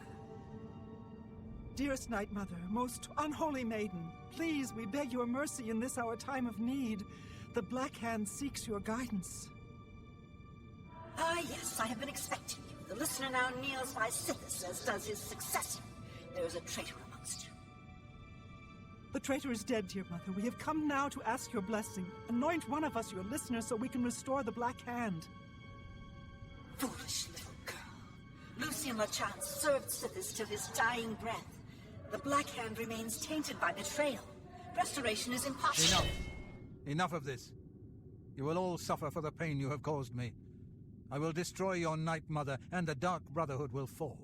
Dearest Night Mother, most unholy maiden, please, we beg your mercy in this our time of need. The Black Hand seeks your guidance. Ah, yes, I have been expecting you. The listener now kneels by Sithis, as does his successor. There is a traitor amongst you. The traitor is dead, dear mother. We have come now to ask your blessing. Anoint one of us your listener so we can restore the Black Hand. Foolish little girl. Lucian Lachance served Sithis till his dying breath. The Black Hand remains tainted by betrayal. Restoration is impossible. Enough. Enough of this. You will all suffer for the pain you have caused me. I will destroy your Night Mother, and the Dark Brotherhood will fall.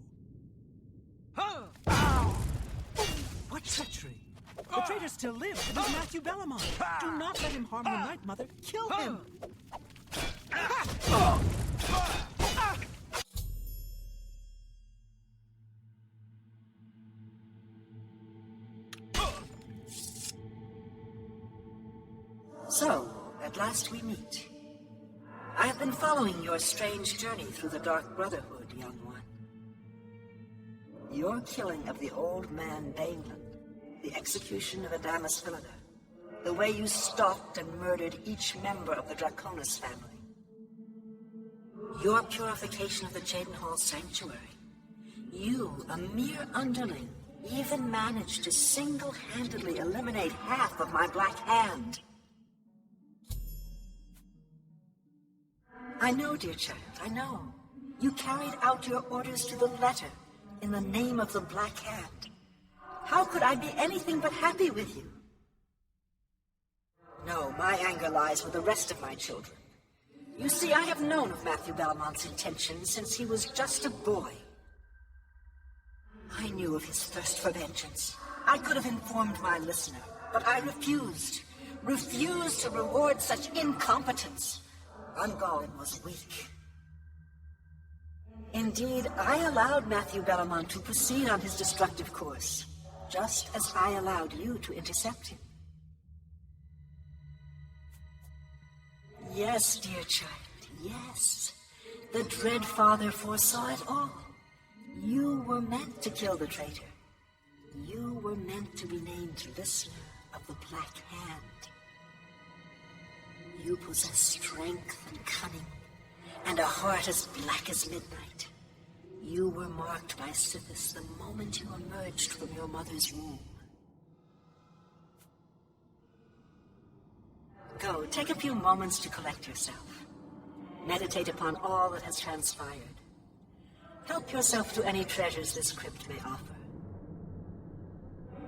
What treachery! The traitor still lives. It is Matthew Bellamont. Do not let him harm the Night Mother. Kill him! Ah! So, at last we meet. I have been following your strange journey through the Dark Brotherhood, young one. Your killing of the old man Bainland, the execution of Adamus Philida, the way you stalked and murdered each member of the Draconis family. Your purification of the Jadenhall Sanctuary. You, a mere underling, even managed to single-handedly eliminate half of my Black Hand. I know, dear child, I know. You carried out your orders to the letter in the name of the Black Hand. How could I be anything but happy with you? No, my anger lies with the rest of my children. You see, I have known of Matthew Belmont's intentions since he was just a boy. I knew of his thirst for vengeance. I could have informed my listener, but I refused. Refused to reward such incompetence. Ungawin was weak. Indeed, I allowed Matthew Belmont to proceed on his destructive course, just as I allowed you to intercept him. Yes, dear child, yes. The Dread Father foresaw it all. You were meant to kill the traitor. You were meant to be named Listener of the Black Hand. You possess strength and cunning, and a heart as black as midnight. You were marked by Sithis the moment you emerged from your mother's womb. Go, take a few moments to collect yourself. Meditate upon all that has transpired. Help yourself to any treasures this crypt may offer.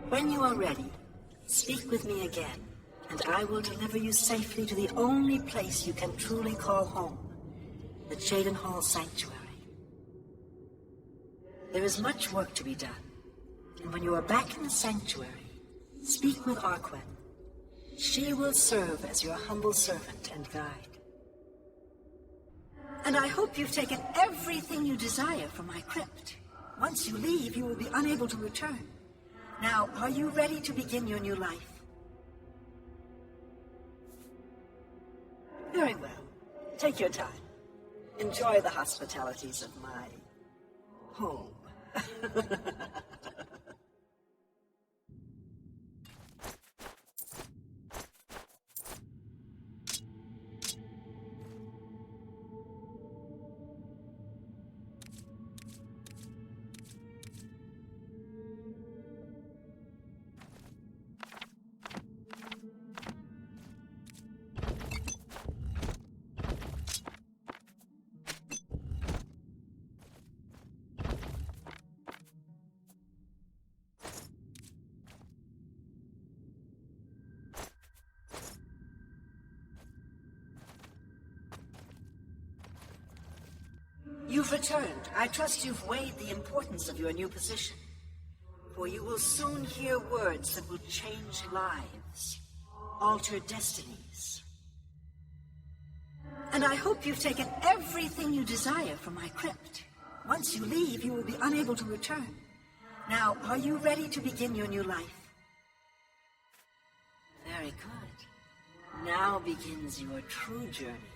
When you are ready, speak with me again, and I will deliver you safely to the only place you can truly call home, the Jadenhall Sanctuary. There is much work to be done, and when you are back in the sanctuary, speak with Arquen. She will serve as your humble servant and guide. And I hope you've taken everything you desire from my crypt. Once you leave, you will be unable to return. Now, are you ready to begin your new life? Very well. Take your time. Enjoy the hospitalities of my home. You've returned. I trust you've weighed the importance of your new position. For you will soon hear words that will change lives, alter destinies. And I hope you've taken everything you desire from my crypt. Once you leave, you will be unable to return. Now, are you ready to begin your new life? Very good. Now begins your true journey.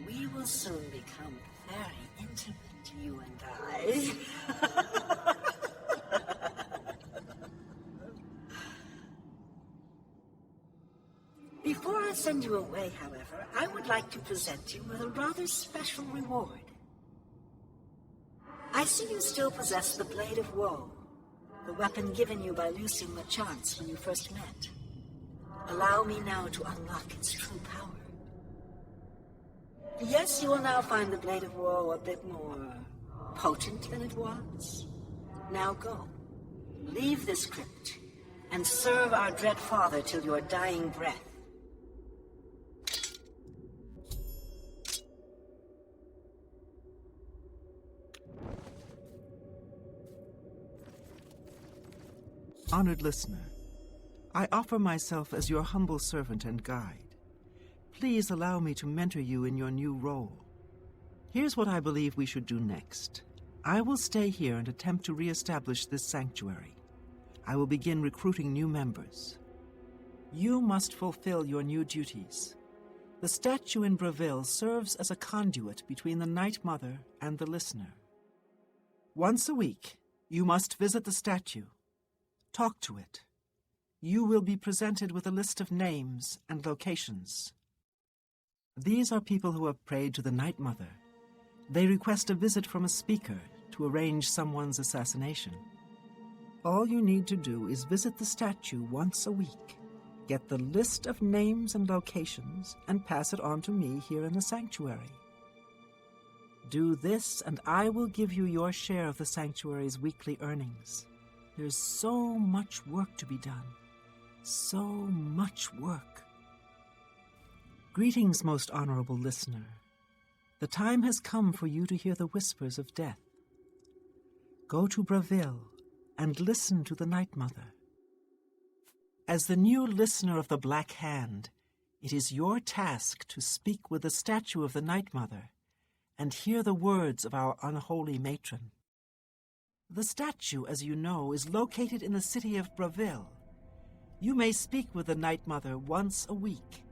We will soon become very intimate, you and I. Before I send you away, however, I would like to present you with a rather special reward. I see you still possess the Blade of Woe, the weapon given you by Lucien Lachance when you first met. Allow me now to unlock its true power. Yes, you will now find the Blade of Woe a bit more potent than it was. Now go. Leave this crypt, and serve our Dread Father till your dying breath. Honored listener, I offer myself as your humble servant and guide. Please allow me to mentor you in your new role. Here's what I believe we should do next. I will stay here and attempt to re-establish this sanctuary. I will begin recruiting new members. You must fulfill your new duties. The statue in Breville serves as a conduit between the Night Mother and the listener. Once a week, you must visit the statue. Talk to it. You will be presented with a list of names and locations. These are people who have prayed to the Night Mother. They request a visit from a speaker to arrange someone's assassination. All you need to do is visit the statue once a week, get the list of names and locations, and pass it on to me here in the sanctuary. Do this, and I will give you your share of the sanctuary's weekly earnings. There's so much work to be done. So much work. Greetings, most honorable listener. The time has come for you to hear the whispers of death. Go to Breville and listen to the Night Mother. As the new listener of the Black Hand, it is your task to speak with the statue of the Night Mother and hear the words of our unholy matron. The statue, as you know, is located in the city of Breville. You may speak with the Night Mother once a week,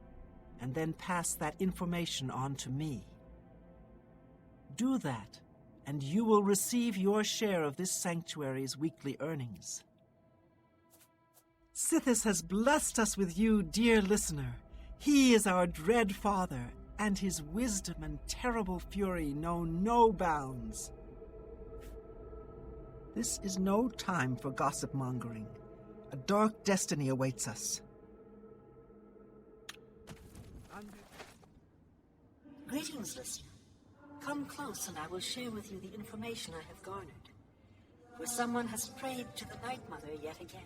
and then pass that information on to me. Do that, and you will receive your share of this sanctuary's weekly earnings. Sithis has blessed us with you, dear listener. He is our dread father, and his wisdom and terrible fury know no bounds. This is no time for gossip-mongering. A dark destiny awaits us. Greetings, listener. Come close and I will share with you the information I have garnered. For someone has prayed to the Night Mother yet again.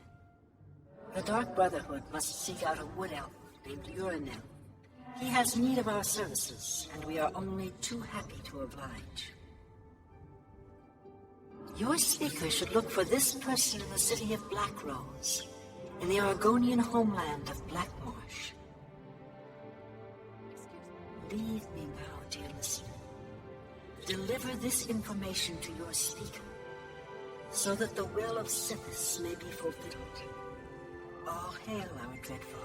The Dark Brotherhood must seek out a wood elf named Urinel. He has need of our services, and we are only too happy to oblige. Your speaker should look for this person in the city of Blackrose, in the Argonian homeland of Blackmarsh. Leave me now, dear listener. Deliver this information to your speaker, so that the will of Sithis may be fulfilled. All hail our dread father.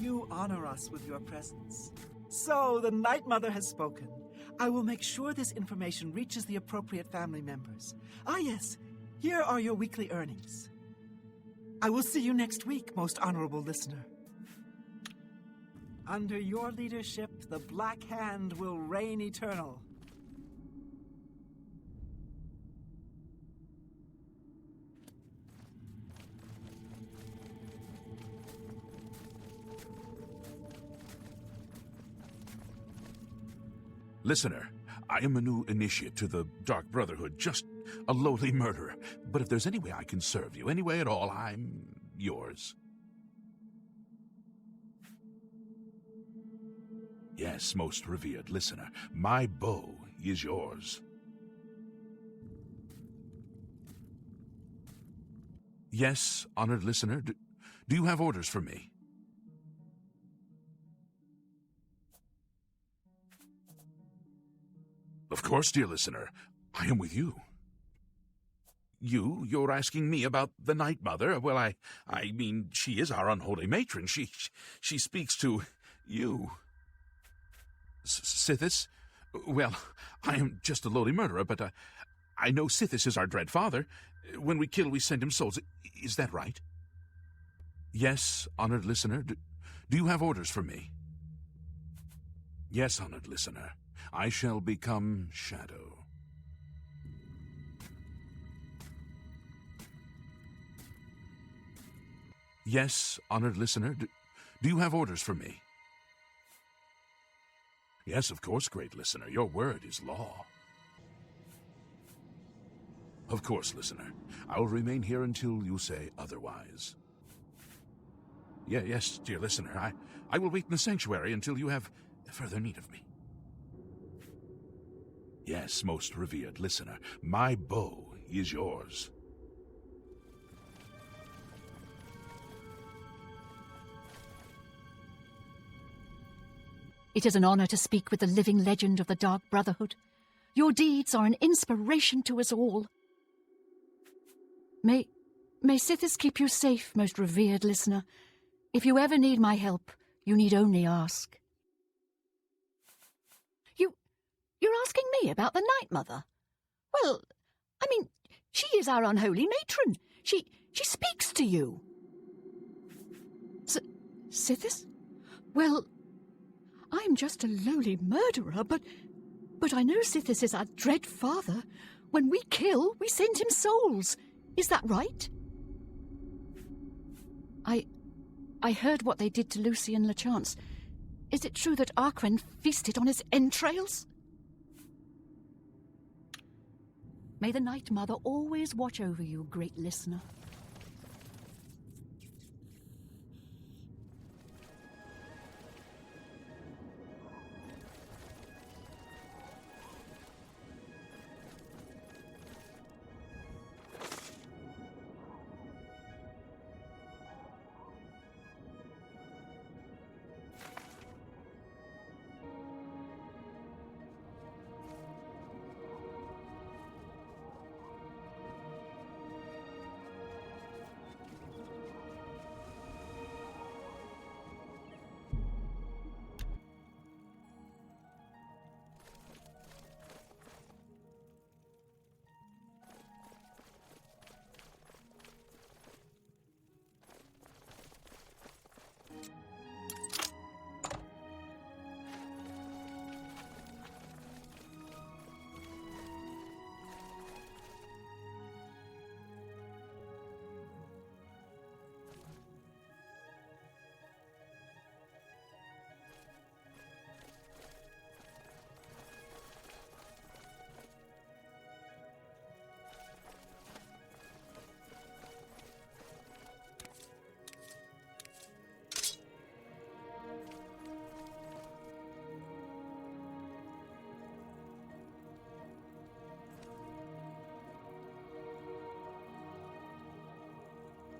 You honor us with your presence. So, the Night Mother has spoken. I will make sure this information reaches the appropriate family members. Ah, yes, here are your weekly earnings. I will see you next week, most honorable listener. Under your leadership, the Black Hand will reign eternal. Listener, I am a new initiate to the Dark Brotherhood, just a lowly murderer. But if there's any way I can serve you, any way at all, I'm yours. Yes, most revered listener, my bow is yours. Yes, honored listener, do you have orders for me? Of course, dear listener, I am with you. You're asking me about the Night Mother? Well, I mean, she is our unholy matron. She speaks to you. Sithis? Well, I am just a lowly murderer, but I know Sithis is our dread father. When we kill, we send him souls. Is that right? Yes, honored listener. Do you have orders for me? Yes, honored listener. I shall become Shadow. Yes, honored listener. Do you have orders for me? Yes, of course, great listener. Your word is law. Of course, listener. I will remain here until you say otherwise. Yes, dear listener. I will wait in the sanctuary until you have further need of me. Yes, most revered listener, my bow is yours. It is an honor to speak with the living legend of the Dark Brotherhood. Your deeds are an inspiration to us all. May Sithis keep you safe, most revered listener. If you ever need my help, you need only ask. You're asking me about the Night Mother? Well, I mean, she is our unholy matron. She speaks to you. Sithis? Well, I'm just a lowly murderer, but I know Sithis is our dread father. When we kill, we send him souls. Is that right? I heard what they did to Lucian LeChance. Is it true that Arquen feasted on his entrails? May the Night Mother always watch over you, great listener.